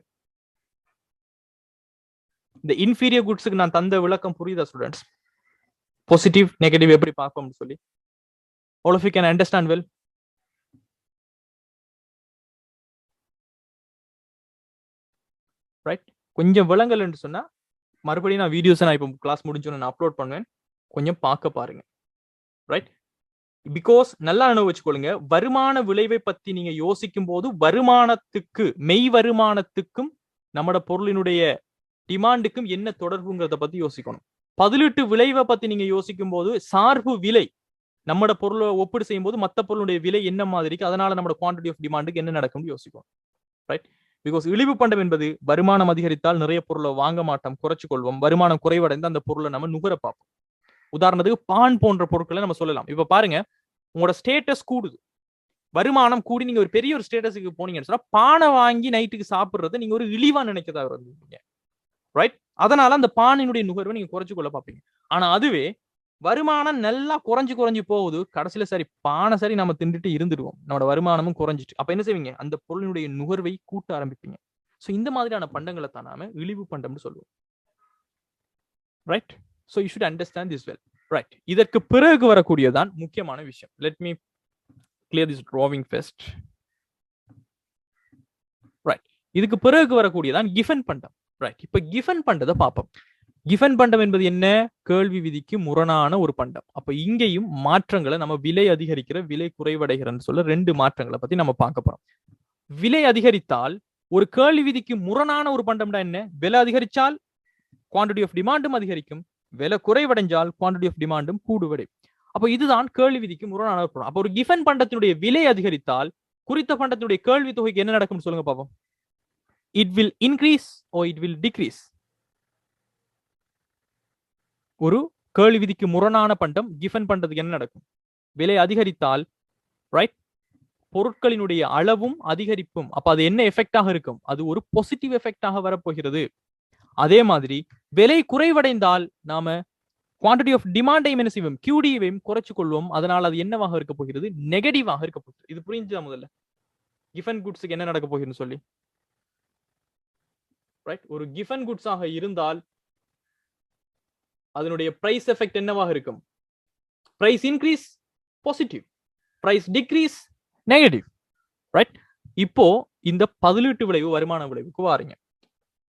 இந்த இன்ஃபீரியர் குட்ஸுக்கு நான் தந்த விளக்கம் புரியுதா ஸ்டூடெண்ட்ஸ்? பாசிட்டிவ் நெகட்டிவ் எப்படி பார்ப்போம்னு சொல்லி all of you can understand well. Right? கொஞ்சம் விளங்கல் என்று சொன்னா மறுபடியும் நான் வீடியோஸ் நான் இப்போ கிளாஸ் முடிஞ்சோன்னு நான் அப்லோட் பண்ணுவேன். கொஞ்சம் பார்க்க பாருங்க. ரைட்? பிகாஸ் நல்லா நினைவு வச்சுக்கொள்ளுங்க, வருமான விளைவை பத்தி நீங்க யோசிக்கும் போது வருமானத்துக்கு, மெய் வருமானத்துக்கும் நம்மட பொருளினுடைய டிமாண்டுக்கும் என்ன தொடர்புங்கிறத பத்தி யோசிக்கணும். பதிலீட்டு விளைவை பத்தி நீங்க யோசிக்கும் போது சார்பு விலை, நம்மட பொருளை ஒப்பீடு செய்யும் போது மற்ற பொருளுடைய விலை என்ன மாதிரி, அதனால நம்ம குவான்டிட்டி ஆஃப் டிமாண்டுக்கு என்ன நடக்கும்னு யோசிக்கும். ரைட்? பிகாஸ் இழிவு பண்டம் என்பது வருமானம் அதிகரித்தால் நிறைய பொருளை வாங்க மாட்டோம், குறைச்சு கொள்வோம். வருமானம் குறைவடைந்து அந்த பொருளை நம்ம நுகர பார்ப்போம். உதாரணத்துக்கு பான் போன்ற பொருட்களை நம்ம சொல்லலாம். இப்ப பாருங்க, உங்களோட ஸ்டேட்டஸ் கூடுது, வருமானம் கூடி நீங்க ஒரு பெரிய ஒரு ஸ்டேட்டஸுக்கு போனீங்கன்னு சொன்னா பானை வாங்கி நைட்டுக்கு சாப்பிடுறத நீங்க ஒரு இழிவா நினைக்கிறதா இருந்தீங்க. ரைட்? அதனால அந்த பானினுடைய நுகர்வை நீங்க குறைச்சு கொள்ள பார்ப்பீங்க. ஆனா அதுவே வருமானம் நல்லா குறைஞ்சு போகுது, கடைசியில சரி பானை சரி நம்ம தின்னுட்டு இருந்துடுவோம், நம்மளோட வருமானமும் குறைஞ்சிட்டு. அப்ப என்ன செய்வீங்க? அந்த பொருளினுடைய நுகர்வை கூட்ட ஆரம்பிப்பீங்க. சோ இந்த மாதிரியான பண்டங்களை தான் நாம இழிவு பண்டம்னு சொல்லுவோம். Right? So you should understand this well. Right? இதற்கு பிறகு வரக்கூடியதான் முக்கியமான விஷயம். Let me clear this drawing first. Right? இதுக்கு பிறகு வரக்கூடியதான் given பண்டம். Right? இப்ப given பண்டத்தை பார்ப்போம். given பண்டம் என்பது என்ன? கேள்வி விதிக்கு முரணான ஒரு பண்டம். அப்ப இங்கேயும் மாற்றங்களை நம்ம விலை அதிகரிக்கிற, விலை குறைவடைகிறன்னு சொல்ல ரெண்டு மாற்றங்களை பத்தி நம்ம பார்க்க போறோம். விலை அதிகரித்தால் ஒரு கேள்வி விதிக்கு முரணான ஒரு பண்டம்டா என்ன? விலை அதிகரிச்சால் குவான்டிட்டி ஆஃப் டிமாண்டும் அதிகரிக்கும், விலை குறைவடைஞ்சால் குவான்டிட்டி ஆஃப் டிமாண்டும் கூடுவடை. அப்போ இதுதான் கேள்வி விதிக்கு முரணான பண்டம். அப்போ ஒரு கிவன் பண்டத்தினுடைய விலை அதிகரித்தால் குறித்த பண்டத்தினுடைய கேள்வி தொகைக்கு என்ன நடக்கும்னு சொல்லுங்க பாப்போம். It will increase or it will decrease. ஒரு கேள்வி விதிக்கு முரணான பண்டம் கிவன் பண்டத்துக்கு என்ன நடக்கும்? விலை அதிகரித்தால் ரைட், பொருட்களினுடைய அளவும் அதிகரிப்பும். அப்ப அது என்ன எஃபெக்டாக இருக்கும்? அது ஒரு பாசிட்டிவ் எஃபெக்டாக வரப்போகிறது. அதே மாதிரி விலை குறைவடைந்தால் நாம குவான்டிட்டி ஆஃப் டிமாண்டையும் என்ன செய்வோம்? QD-வையும் குறைச்சு கொள்வோம். அதனால் அது என்னவாக இருக்க போகிறது? நெகட்டிவாக இருக்க போகிறது. இது புரிஞ்சுதா முதல்ல? கிவன் குட்ஸுக்கு என்ன நடக்க போகுதுன்னு சொல்லி. ரைட்? ஒரு கிவன் குட்ஸ் ஆக இருந்தால் அதனுடைய பிரைஸ் எஃபெக்ட் என்னவாக இருக்கும்? Price increase positive, price decrease negative. Right? இப்போ இந்த பதிலீட்டு விளைவு வருமான விளைவுக்கு வாருங்க.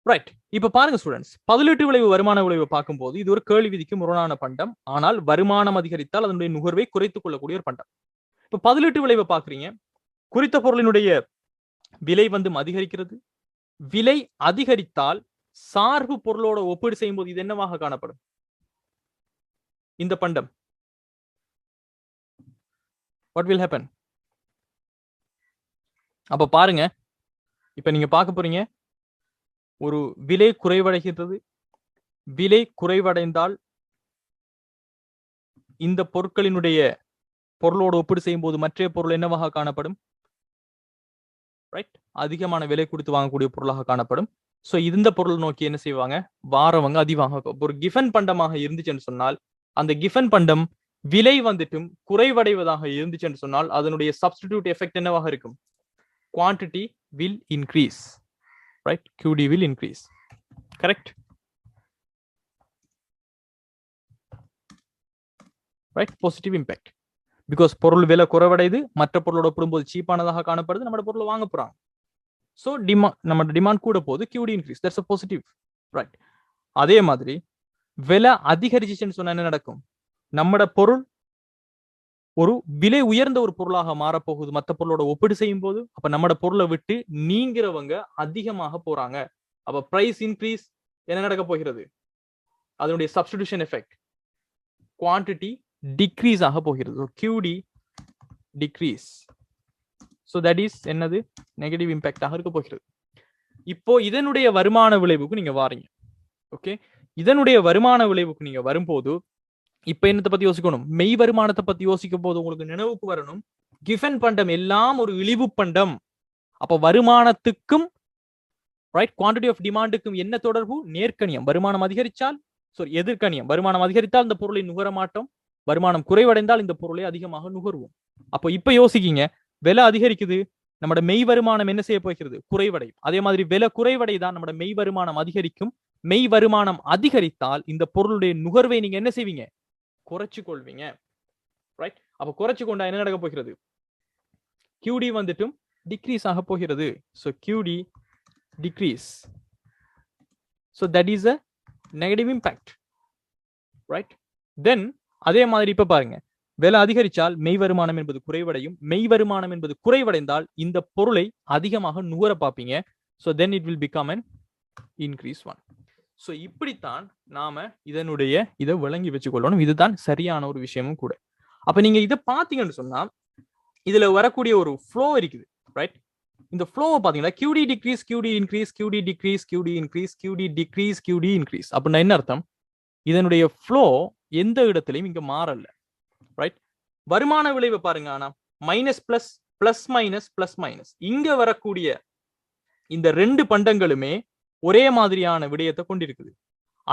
ரைட்? இப்ப பாருங்க ஸ்டூடெண்ட்ஸ், பதிலீட்டு விளைவு வருமான விளைவு பார்க்கும்போது இது ஒரு கேள்வி விதிக்கு முரணான பண்டம். ஆனால் வருமானம் அதிகரித்தால் அதனுடைய நுகர்வை குறைத்துக் கொள்ளக்கூடிய ஒரு பண்டம். இப்ப பதிலீட்டு விளைவை பாக்குறீங்க, குறித்த பொருளினுடைய விலை அதிகரிக்கிறது. விலை அதிகரித்தால் சார்பு பொருளோட ஒப்பீடு செய்யும் போது இது என்னவாக காணப்படும்? இந்த பண்டம் what will happen? அப்ப பாருங்க, இப்ப நீங்க பார்க்க போறீங்க, ஒரு விலை குறைவடைகிறது. விலை குறைவடைந்தால் இந்த பொருட்களினுடைய பொருளோடு ஒப்பீடு செய்யும் போது மற்ற பொருள் என்னவாக காணப்படும்? ரைட்? அதிகமான விலை கொடுத்து வாங்கக்கூடிய பொருளாக காணப்படும். ஸோ இந்த பொருள் நோக்கி என்ன செய்வாங்க, வாரவங்க அதிகமாக. ஒரு கிஃபன் பண்டமாக இருந்துச்சுன்னு சொன்னால் அந்த கிஃபன் பண்டம் விலை வந்துட்டும் குறைவடைவதாக இருந்துச்சுன்னு சொன்னால் அதனுடைய சப்ஸ்டிடியூட் எஃபெக்ட் என்னவாக இருக்கும்? Quantity will increase, right? QD will increase. Correct? Right? Positive impact. Because பொருள் விலை குறைவடைது, மற்ற பொருளோட ஒப்பிடும்போது சீப்பானதாக காணப்படுது, நம்ம பொருளை வாங்க போறாங்க. ஸோ நம்ம டிமாண்ட் கூட போகுது, QD increase. That's a positive, right? அதே மாதிரி விலை அதிகரிச்சுன்னு சொன்னா என்ன நடக்கும்? நம்மட பொருள் ஒரு விலை உயர்ந்த ஒரு பொருளாக மாறப்போகுது மற்ற பொருளோட ஒப்பிடு செய்யும் போது. அப்ப நம்மட பொருளை விட்டு நீங்கிறவங்க அதிகமாக போறாங்க. அப்ப பிரைஸ் இன்க்ரீஸ் என்ன நடக்க போகிறது? அதனுடைய சப்ஸ்டிடியூஷன் எஃபெக்ட் குவான்டிட்டி டிக்ரீஸ் ஆக போகிறது. QD decrease. So that is என்னது? நெகட்டிவ் இம்பாக்டாக இருக்க போகிறது. இப்போ இதனுடைய வருமான விளைவுக்கு நீங்க வாரீங்க. ஓகே, இதனுடைய வருமான விளைவுக்கு நீங்க வரும்போது இப்ப என்னத்தை பத்தி யோசிக்கணும்? மெய் வருமானத்தை பத்தி யோசிக்கும் போது உங்களுக்கு நினைவுக்கு வரணும், கிஃபன் பண்டம் எல்லாம் ஒரு இழிவு பண்டம். அப்ப வருமானத்துக்கும் ரைட் குவான்டிட்டி ஆஃப் டிமாண்டுக்கும் என்ன தொடர்பு? நேர்கணியம். வருமானம் அதிகரித்தால் எதிர்கணியம். வருமானம் அதிகரித்தால் இந்த பொருளை நுகர மாட்டோம், வருமானம் குறைவடைந்தால் இந்த பொருளை அதிகமாக நுகர்வோம். அப்போ இப்ப யோசிக்கிங்க, விலை அதிகரிக்குது, நம்மட மெய் வருமானம் என்ன செய்ய போகிறது? குறைவடையும். அதே மாதிரி விலை குறைவடைதான் நம்மட மெய் வருமானம் அதிகரிக்கும். மெய் வருமானம் அதிகரித்தால் இந்த பொருளுடைய நுகர்வை நீங்க என்ன செய்வீங்க? குறைச்சு கொள்வீங்க, ரைட்? அப்ப குறைச்சு கொண்டா என்ன நடக்க போகிறது? QD வந்துட்டும் டிக்ரீஸ் ஆக போகிறது. So QD decrease. So that is a negative impact, right? Then அதே மாதிரி இப்ப பாருங்க, விலை அதிகரித்தால் மெய் வருமானம் என்பது குறைவடையும். மெய் வருமானம் என்பது குறைவடைந்தால் இந்த பொருளை அதிகமாக நுகர பார்ப்பீங்க. So then it will become an increase one. So இப்படித்தான் நாம இதை விளங்கி வச்சுக்கொள்ளணும். இதுதான் சரியான ஒரு விஷயமும் கூட. அப்ப நீங்க இதை பாத்தீங்கன்னு சொன்னா இதுல வரக்கூடிய ஒரு ஃப்ளோ இருக்குது, ரைட்? இந்த ஃப்ளோவை பாத்தீங்கன்னா QD decrease, QD increase, QD decrease, QD increase, QD decrease, QD increase. அப்படின்னா என்ன அர்த்தம்? இதனுடைய ஃப்ளோ எந்த இடத்துலையும் இங்க மாறல, ரைட்? வருமான விளைவு பாருங்க, ஆனா minus plus, plus minus, plus minus. இங்க வரக்கூடிய இந்த ரெண்டு பண்டங்களுமே ஒரே மாதிரியான விடயத்தை கொண்டிருக்குது.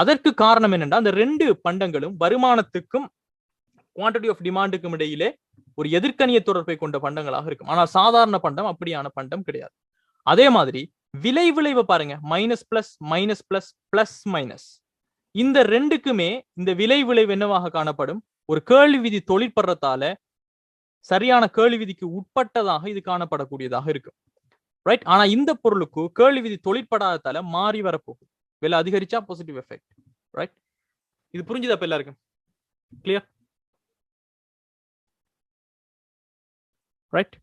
அதற்கு காரணம் என்னன்னா, அந்த ரெண்டு பண்டங்களும் வருமானத்துக்கும் குவான்டிட்டி ஆஃப் டிமாண்டுக்கும் இடையிலே ஒரு எதிர்க்கணிய தொடர்பை கொண்ட பண்டங்களாக இருக்கும். ஆனால் சாதாரண பண்டம் அப்படியான பண்டம் கிடையாது. அதே மாதிரி விலை விளைவு பாருங்க, minus plus, minus plus, plus minus. இந்த ரெண்டுக்குமே இந்த விலை விளைவு என்னவாக காணப்படும்? ஒரு கேள்வி விதி தொழிற்படுறதால சரியான கேள்வி விதிக்கு உட்பட்டதாக இது காணப்படக்கூடியதாக இருக்கும், ரைட்? ஆனா இந்த பொருளுக்கு கேள்வி விதி தொழிற்படாததால மாறி வரப்போகுது. விலை அதிகரிச்சா பாசிட்டிவ் எஃபெக்ட், ரைட்? இது புரிஞ்சுதா இப்ப எல்லாருக்கும்? Clear, right?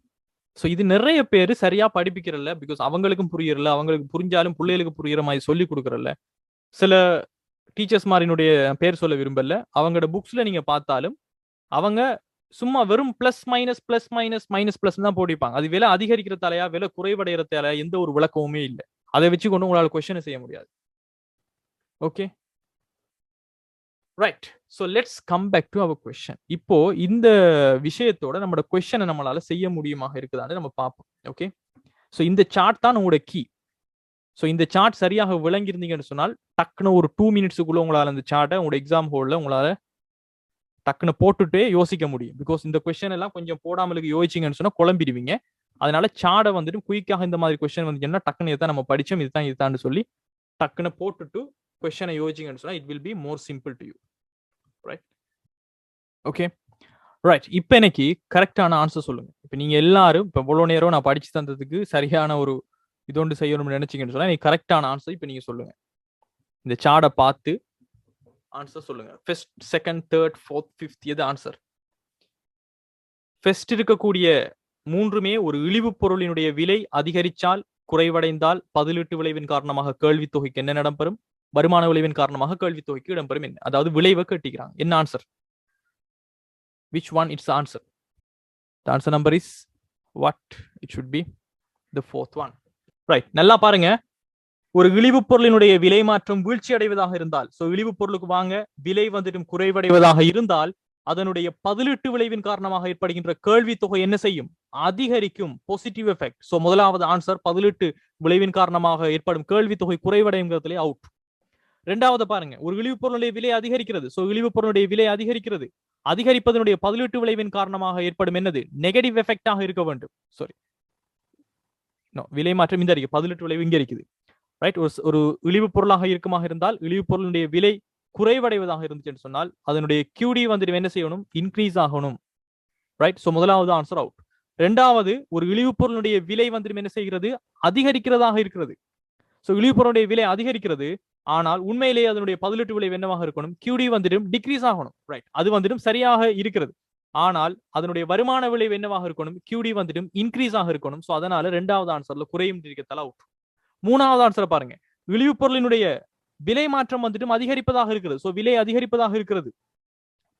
சோ இது நிறைய பேர் சரியா படிப்பிக்கிறல்ல, பிகாஸ் அவங்களுக்கும் புரியறல, அவங்களுக்கு புரிஞ்சாலும் பிள்ளைகளுக்கு புரியுற மாதிரி சொல்லி கொடுக்கறல்ல. சில டீச்சர்ஸ் மாதிரினுடைய பேர் சொல்ல விரும்பல, அவங்களோட புக்ஸ்ல நீங்க பார்த்தாலும் அவங்க சும்மா வெறும் plus minus, plus minus, minus plus தான் போட்டிருப்பாங்க. அது விலை அதிகரிக்கிறதாலயா விலை குறைவடைகிறதால எந்த ஒரு விளக்கமுமே இல்லை. அதை வச்சு கொண்டு உங்களால கொஸ்டின் செய்ய முடியாது. Okay, right? So let's come back to our question. இப்போ இந்த விஷயத்தோட நம்மளோட கொஸ்டினை நம்மளால செய்ய முடியுமாக இருக்குதான்னு நம்ம பார்ப்போம். ஓகே, ஸோ இந்த சார்ட் தான் உங்களோட கீ. ஸோ இந்த சார்ட் சரியாக விளங்கியிருந்தீங்கன்னு சொன்னால் டக்குன்னு ஒரு 2 மினிட்ஸுக்குள்ள உங்களால இந்த சார்ட்டை உங்களோட எக்ஸாம் ஹோல்ல உங்களால டக்குன்னு போட்டுட்டே யோசிக்க முடியும். பிகாஸ் இந்த கொஸ்டின் எல்லாம் கொஞ்சம் போடாமலுக்கு யோசிச்சிங்கன்னு சொன்னா குழம்பிடுவீங்க. அதனால சார்ட்டை வந்துட்டு குயிக்காக இந்த மாதிரி கொஸ்டின் வந்துச்சுன்னா டக்குன்னு இதான் நம்ம படிச்சோம், இதுதான் சொல்லி டக்குன்னு போட்டுட்டு கொஸ்டினை யோசிச்சிங்கன்னு சொன்னா it will be more simple to you, right? Okay, right. இப்போ எனக்கு கரெக்டான ஆன்சர் சொல்லுங்க. இப்போ நீங்க எல்லாரும் இப்போ இவ்வளோ நேரம் நான் படிச்சு தந்ததுக்கு சரியான ஒரு இதொன்று செய்யணும்னு நினைச்சீங்கன்னு சொன்னா நீங்க கரெக்டான ஆன்சர் இப்போ நீங்க சொல்லுங்க. இந்த சார்ட்டை பார்த்து ஆன்சர் சொல்லுங்க. First, second, third, fourth, fifth, எது ஆன்சர்? ஃபர்ஸ்ட் இருக்கக்கூடிய மூன்றுமே ஒரு இழிவு பொருளினுடைய விலை அதிகரித்தால் குறைவடைந்தால் பதிலீட்டு விளைவின் காரணமாக கேள்வித் தொகைக்கு என்ன இடம்பெறும்? வருமான விளைவின் காரணமாக கேள்வித் தொகைக்கு இடம்பெறும் என்ன? அதாவது விளைவை கேட்டிக்கிறாங்க. என்ன answer? which one it's the answer? The answer number is what? It should be the fourth one, right? நல்லா பாருங்க, ஒரு இழிவு பொருளினுடைய விலை மாற்றம் வீழ்ச்சி அடைவதாக இருந்தால், சோ இழிவு பொருளுக்கு வாங்க விலை வந்துட்டு குறைவடைவதாக இருந்தால் அதனுடைய பதிலீட்டு விளைவின் காரணமாக ஏற்படுகின்ற கேள்வி தொகை என்ன செய்யும்? அதிகரிக்கும். Positive effect. சோ முதலாவது ஆன்சர் பதிலீட்டு விளைவின் காரணமாக ஏற்படும் கேள்வி தொகை குறைவடைங்கிறதுலே அவுட். இரண்டாவது பாருங்க, ஒரு இழிவுப் பொருளுடைய விலை அதிகரிக்கிறது. சோ இழிவுப் பொருளுடைய விலை அதிகரிக்கிறது. அதிகரிப்பதனுடைய பதிலீட்டு விளைவின் காரணமாக ஏற்படும் என்னது? நெகட்டிவ் எஃபெக்டாக இருக்க வேண்டும். சாரி, விலை மாற்றம் இந்த பதிலீட்டு விளைவு இங்க இருக்குது. ரைட், ஒரு இழிவுப் பொருளாக இருக்குமாக இருந்தால் இழிவுப் பொருளுடைய விலை குறைவடைவதாக இருந்துச்சுன்னு சொன்னால் அதனுடைய QD வந்துட்டு என்ன செய்யணும்? இன்க்ரீஸ் ஆகணும். ரைட், சோ முதலாவது ஆன்சர் அவுட். இரண்டாவது, ஒரு இழிவுப் பொருளுடைய விலை வந்துட்டு என்ன செய்கிறது? அதிகரிக்கிறதாக இருக்கிறது. சோ இழிவுப் பொருளுடைய விலை அதிகரிக்கிறது, ஆனால் உண்மையிலேயே அதனுடைய பதிலீட்டு விளைவு என்னவாக இருக்கணும்? QD வந்துட்டு டிக்ரீஸ் ஆகணும். ரைட், அது வந்துட்டு சரியாக இருக்கிறது. ஆனால் அதனுடைய வருமான விளைவு என்னவாக இருக்கணும்? QD வந்துட்டு இன்க்ரீஸ் ஆக இருக்கணும். சோ அதனால இரண்டாவது ஆன்சர்ல குறையும் இருக்கத்தால அவுட். மூணாவது ஆன்சர் பாருங்க, இழிவுப் பொருளினுடைய விலை மாற்றம் வந்துட்டு அதிகரிப்பதாக இருக்கிறது. சோ விலை அதிகரிப்பதாக இருக்கிறது,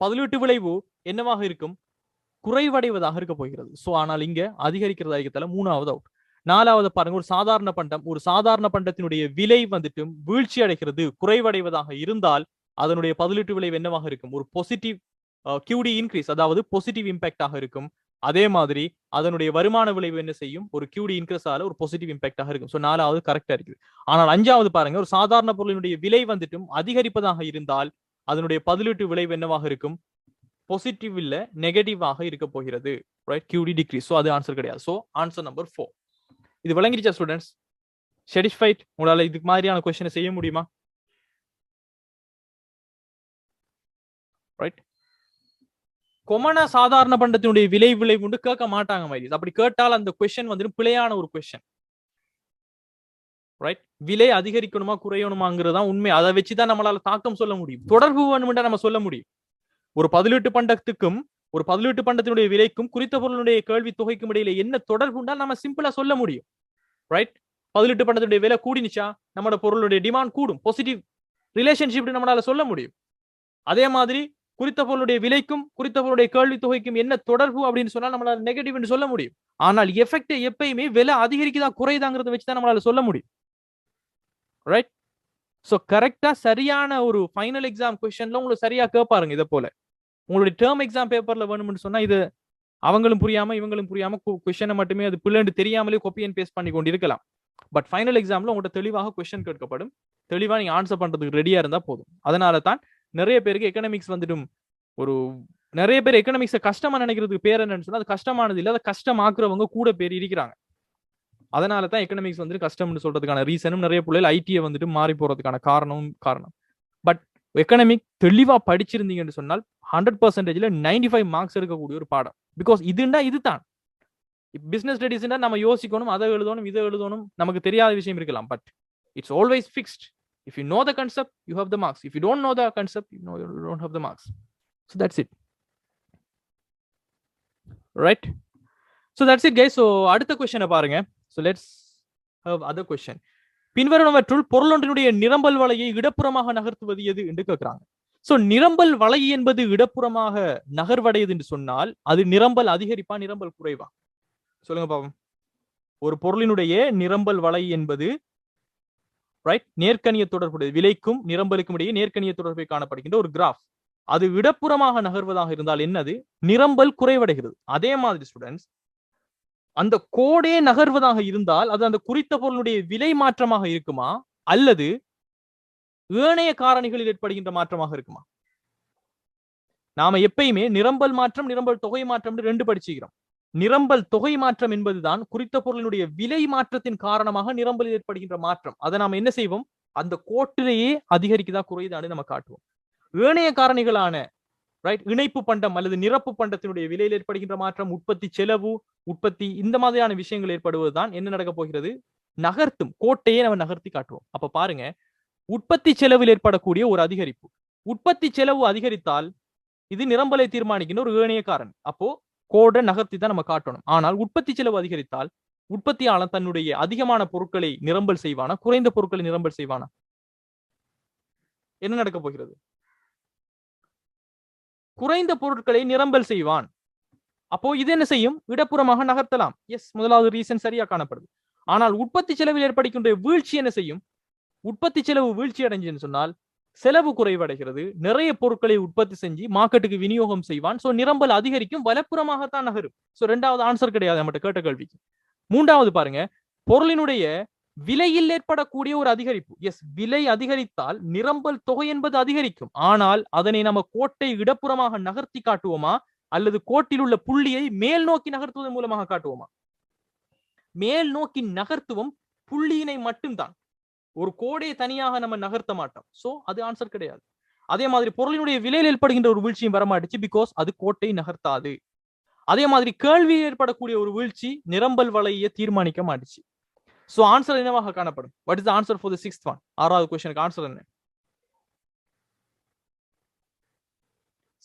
பதிலீட்டு விளைவு என்னவாக இருக்கும்? குறைவடைவதாக இருக்க போகிறது. சோ ஆனால் இங்க அதிகரிக்கிறதா இருக்கத்தால மூணாவது அவுட். நாலாவது பாருங்க, ஒரு சாதாரண பண்டத்தினுடைய விலை வந்துட்டு வீழ்ச்சி அடைகிறது, குறைவடைவதாக இருந்தால் அதனுடைய பதிலீட்டு விளைவு என்னவாக இருக்கும்? ஒரு பாசிட்டிவ் QD இன்க்ரீஸ், அதாவது பாசிட்டிவ் இம்பாக்ட் ஆக இருக்கும். அதே மாதிரி அதனுடைய வருமான விளைவு என்ன செய்யும்? ஒரு QD இன்க்ரீஸ் ஆல ஒரு பாசிட்டிவ் இம்பாக்ட் ஆக இருக்கும். சோ நாலாவது கரெக்டா இருக்குது. ஆனால் அஞ்சாவது பாருங்க, ஒரு சாதாரண பொருளினுடைய விலை வந்துட்டு அதிகரிப்பதாக இருந்தால் அதனுடைய பதிலீட்டு விளைவு என்னவாக இருக்கும்? பாசிட்டிவ் இல்ல நெகட்டிவாக இருக்க போகிறது. Right, QD decrease. சோ அது ஆன்சர் கிடையாது. So answer number 4. இது விளங்கிடுச்சா ஸ்டூடெண்ட்ஸ்? சாட்டிஸ்ஃபைட்? உங்களால இதுக்கு மாதிரியான क्वेश्चन செய்ய முடியுமா? ரைட், கொமனா சாதாரண பண்டத்தினுடைய விலை கொண்டு கேட்க மாட்டாங்க மைடிஸ். அப்படி கேட்டால் அந்த क्वेश्चन வந்துட்டு பிழையான ஒரு क्वेश्चन. ரைட், விலை அதிகரிக்கணுமா குறையணுமாங்கிறது தான் உண்மை. அதை வச்சுதான் நம்மளால தாக்கம் சொல்ல முடியும். தொடர்பு வேணும்னா நம்ம சொல்ல முடியும். ஒரு பதிலீட்டு பண்டத்துக்கும் ஒரு பதிலீட்டு பண்டத்தினுடைய விலைக்கும் குறித்த பொருளுடைய கேள்வி தொகைக்கும் இடையில என்ன தொடர்பு உண்டா நம்ம சிம்பிளா சொல்ல முடியும். ரைட், பதிலீட்டு பண்டத்தினுடைய விலை கூடினுச்சா நம்மளோட பொருளுடைய டிமாண்ட் கூடும். பாசிட்டிவ் ரிலேஷன்ஷிப் நம்மளால சொல்ல முடியும். அதே மாதிரி குறித்த பொருளுடைய விலைக்கும் குறித்த பொருளுடைய கேள்வி தொகைக்கும் என்ன தொடர்பு அப்படின்னு சொன்னா நம்மளால நெகட்டிவ் சொல்ல முடியும். ஆனால் எஃபெக்ட் எப்பயுமே விலை அதிகரிக்குதா குறையுதாங்கிறத வச்சுதான் நம்மளால சொல்ல முடியும். ரைட், சோ கரெக்டா சரியான ஒரு ஃபைனல் எக்ஸாம் क्वेश्चनல உங்களுக்கு சரியா கேட்பாருங்க. இதை போல உங்களுடைய டேர்ம் எக்ஸாம் பேப்பர்ல வேணும்னு சொன்னா இது அவங்களும் புரியாம இவங்களும் புரியாம क्वेश्चனை மட்டுமே அது பிள்ளைன்னு தெரியாமலே காப்பி அண்ட் பேஸ்ட் பண்ணி கொண்டு இருக்கலாம். பட் ஃபைனல் எக்ஸாம்ல உங்கள்கிட்ட தெளிவாக क्वेश्चन கேட்கப்படும். தெளிவா நீங்க ஆன்சர் பண்றதுக்கு ரெடியா இருந்தா போதும். அதனால தான் நிறைய பேருக்கு எக்கனாமிக்ஸ் வந்துடும் நிறைய பேர் எக்கனாமிக்ஸை கஷ்டமா நினைக்கிறதுக்கு பேர் என்னன்னு சொன்னா அது கஷ்டமானது இல்ல, அதை கஷ்டமாக்குறவங்க கூட பேர் இருக்கிறாங்க. அதனால தான் எக்கனாமிக்ஸ் வந்துட்டு கஷ்டம்னு சொல்றதுக்கான ரீசனும் நிறைய பிள்ளைகள் ஐடியை வந்துட்டு மாறி போறதுக்கான காரணம். பட் எக்கனாமிக் தெளிவா படிச்சிருந்தீங்கன்னு சொன்னால் 100%ல 95 மார்க்ஸ் இருக்கக்கூடிய ஒரு பாடம். பிகாஸ் இதுதான் பிசினஸ் ஸ்டடிஸ்னா நம்ம யோசிக்கணும், அதை எழுதணும் இதை எழுதணும், நமக்கு தெரியாத விஷயம் இருக்கலாம். But it's always fixed. If you know the concept, you have the marks. If you don't know the concept, you don't have the marks. So that's it. Right? So that's it guys. So அடுத்த question பாருங்க. So let's have other question. பின்வருவனவற்றுள் பொருளொன்றினுடைய நிரம்பல் வளையை இடப்புறமாக நகர்த்துவது எது என்று கேட்கிறாங்க. So நிரம்பல் வளை என்பது இடப்புறமாக நகர்வடையது என்று சொன்னால் அது நிரம்பல் அதிகரிப்பா நிரம்பல் குறைவா? சொல்லுங்க பாப்போம். ஒரு பொருளினுடைய நிரம்பல் வளை என்பது ரைட் நேர்க்கணிய தொடர்புடைய விலைக்கும் நிரம்பலுக்கும் இடையே நேர்க்கணிய தொடர்பை காணப்படுகின்ற ஒரு கிராஃப். அது இடப்புறமாக நகர்வதாக இருந்தால் என்னது? நிரம்பல் குறைவடைகிறது. அதே மாதிரி ஸ்டூடெண்ட்ஸ் அந்த கோடே நகர்வதாக இருந்தால் அது அந்த குறித்த பொருளுடைய விலை மாற்றமாக இருக்குமா அல்லது ஏனைய காரணிகளில் ஏற்படுகின்ற மாற்றமாக இருக்குமா? நாம எப்பயுமே நிரம்பல் மாற்றம் நிரம்பல் தொகை மாற்றம் ரெண்டு படிச்சுக்கிறோம். நிரம்பல் தொகை மாற்றம் என்பதுதான் குறித்த பொருளினுடைய விலை மாற்றத்தின் காரணமாக நிரம்பலில் ஏற்படுகின்ற மாற்றம். அதை நாம என்ன செய்வோம்? அந்த கோட்டிலேயே அதிகரிக்குதா குறையுதான்னு நம்ம காட்டுவோம். ஏனைய காரணிகளான ரைட் இணைப்பு பண்டம் அல்லது நிரப்பு பண்டத்தினுடைய விலையில் ஏற்படுகின்ற மாற்றம், உற்பத்தி செலவு, உற்பத்தி இந்த மாதிரியான விஷயங்கள் ஏற்படுவதுதான் என்ன நடக்க போகிறது? நகர்த்தும் கோட்டையே நம்ம நகர்த்தி காட்டுவோம். அப்ப பாருங்க, உற்பத்தி செலவில் ஏற்படக்கூடிய ஒரு அதிகரிப்பு, உற்பத்தி செலவு அதிகரித்தால் இது நிரம்பலை தீர்மானிக்கின்ற ஒரு ஏனைய காரணி. அப்போ கோடை நகர்த்தி தான் நம்ம காட்டணும். ஆனால் உற்பத்தி செலவு அதிகரித்தால் உற்பத்தியாளர் தன்னுடைய அதிகமான பொருட்களை நிரம்பல் செய்வானா குறைந்த பொருட்களை நிரம்பல் செய்வானா? என்ன நடக்க போகிறது? குறைந்த பொருட்களை நிரம்பல் செய்வான். அப்போ இது என்ன செய்யும்? இடப்புறமாக நகர்த்தலாம். எஸ், முதலாவது ரீசன் சரியா காணப்படுது. ஆனால் உற்பத்தி செலவில் ஏற்படுகின்ற வீழ்ச்சி என்ன செய்யும்? உற்பத்தி செலவு வீழ்ச்சி அடைஞ்சுன்னு சொன்னால் செலவு குறைவடைகிறது, நிறைய பொருட்களை உற்பத்தி செஞ்சு மார்க்கெட்டுக்கு விநியோகம் செய்வான். சோ நிரம்பல் அதிகரிக்கும், வலப்புறமாகத்தான் நகரும். சோ ரெண்டாவது ஆன்சர் கிடையாது நம்மகிட்ட கேட்ட கேள்விக்கு. மூன்றாவது பாருங்க, பொருளினுடைய விலையில் ஏற்படக்கூடிய ஒரு அதிகரிப்பு. எஸ், விலை அதிகரித்தால் நிரம்பல் தொகை என்பது அதிகரிக்கும். ஆனால் அதனை நம்ம கோட்டை இடப்புறமாக நகர்த்தி காட்டுவோமா அல்லது கோட்டில் உள்ள புள்ளியை மேல் நோக்கி நகர்த்துவதன் மூலமாக காட்டுவோமா? மேல் நோக்கி நகர்த்துவோம், புள்ளியினை மட்டும்தான். ஒரு கோடையை தனியாக நம்ம நகர்த்த மாட்டோம். சோ அது ஆன்சர் கிடையாது. அதே மாதிரி பொருளினுடைய விலையில் ஏற்படுகின்ற ஒரு வீழ்ச்சியும் வரமாட்டுச்சு, பிகாஸ் அது கோட்டை நகர்த்தாது. அதே மாதிரி கேள்வியில் ஏற்படக்கூடிய ஒரு வீழ்ச்சி நிரம்பல் வலையை தீர்மானிக்க மாட்டுச்சு. சோ ஆன்சர் என்னவாக காணப்படும்? What is the answer for the 6th one? ஆறாவது क्वेश्चनக்கு ஆன்சர் என்ன?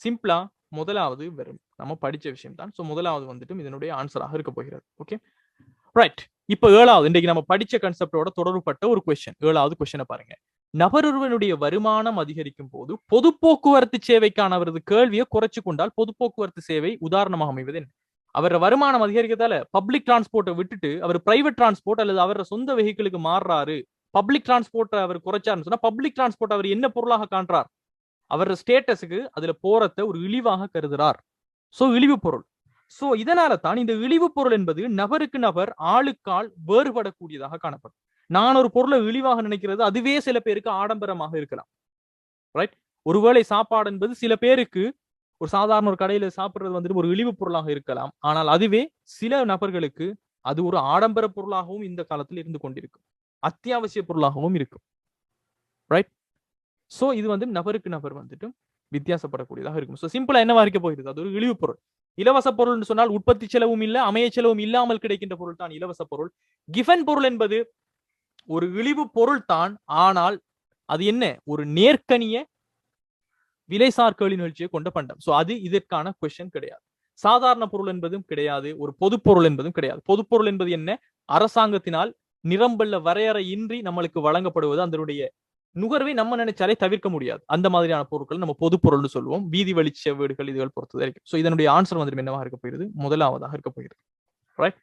சிம்பிளா முதலாவது வரும். நம்ம படிச்ச விஷயம் தான். சோ முதலாவது வந்துட்டு இதனுடைய ஆன்சராக இருக்க போகிறது. Okay, right. இப்ப ஏழாவது, இன்றைக்கு நம்ம படிச்ச கான்செப்டோட தொடர்புபட்ட ஒரு क्वेश्चन. ஏழாவது क्वेश्चனை பாருங்க. நபரொருவனுடைய வருமானம் அதிகரிக்கும் போது பொது போக்குவரத்து சேவைக்கான அவரது கேள்வியை குறைச்சு கொண்டால் பொது போக்குவரத்து சேவை உதாரணமாக அமைவது என்ன? அவர் வருமானம் அதிகரிக்கிறதால பப்ளிக் டிரான்ஸ்போர்ட்டை விட்டுட்டு அவர் பிரைவேட் டிரான்ஸ்போர்ட் அல்லது அவர சொந்த வெஹிக்கிளுக்கு மாறுறாரு. பப்ளிக் டிரான்ஸ்போர்ட்டை அவர் குறைச்சாருன்னு சொன்னா பப்ளிக் டிரான்ஸ்போர்ட் அவர் என்ன பொருளாக காண்றார்? அவர் ஸ்டேட்டஸுக்கு அதுல போறத ஒரு இழிவாக கருதுறார். சோ இழிவு பொருள். சோ இதனால தான் இந்த இழிவு பொருள் என்பது நபருக்கு நபர், ஆளுக்கால் வேறுபடக்கூடியதாக காணப்படும். நான் ஒரு பொருளை இழிவாக நினைக்கிறது அதுவே சில பேருக்கு ஆடம்பரமாக இருக்கலாம். ரைட்? ஒருவேளை சாப்பாடு என்பது சில பேருக்கு ஒரு சாதாரண ஒரு கடையில சாப்பிடுறது வந்துட்டு ஒரு இழிவு பொருளாக இருக்கலாம். ஆனால் அதுவே சில நபர்களுக்கு அது ஒரு ஆடம்பர பொருளாகவும் இந்த காலத்தில் இருந்து கொண்டிருக்கும், அத்தியாவசிய பொருளாகவும் இருக்கும். ரைட்? சோ இது வந்து நபருக்கு நபர் வந்துட்டு வித்தியாசப்படக்கூடியதாக இருக்கும். சோ சிம்பிளா என்னவா இருக்க போகிறது? அது ஒரு இழிவு பொருள். இலவச பொருள் சொன்னால் உற்பத்தி செலவும் இல்ல, அமைய செலவும் இல்லாமல் கிடைக்கின்ற பொருள் தான் இலவச பொருள். கிவன் பொருள் என்பது ஒரு இழிவு பொருள் தான், ஆனால் அது என்ன? ஒரு நேர்கணிய விலைசார் கேள்வி நிகழ்ச்சியை கொண்ட பண்டம். சோ அது இதற்கான क्वेश्चन கிடையாது. சாதாரண பொருள் என்பதும் கிடையாது, ஒரு பொது பொருள் என்பதும் கிடையாது. பொது பொருள் என்பது என்ன? அரசாங்கத்தினால் நிரம்பல்ல வரையறையின்றி நம்மளுக்கு வழங்கப்படுவது, அதனுடைய நுகர்வை நம்ம நினைச்சாலே தவிர்க்க முடியாது. அந்த மாதிரியான பொருட்கள் நம்ம பொது பொருள்னு சொல்லுவோம். வீதி வெளிச்ச வீடுகள் இதுகள் பொறுத்தது வரைக்கும். சோ இதனுடைய ஆன்சர் வந்து என்னவாக இருக்க போகிறது? முதலாவதாக இருக்க போகிறது. Right?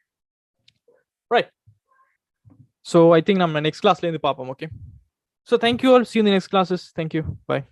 Right. So I think நம்ம நெக்ஸ்ட் கிளாஸ்ல இருந்து பார்ப்போம். Okay, so thank you all, see you in the next classes. Thank you, bye.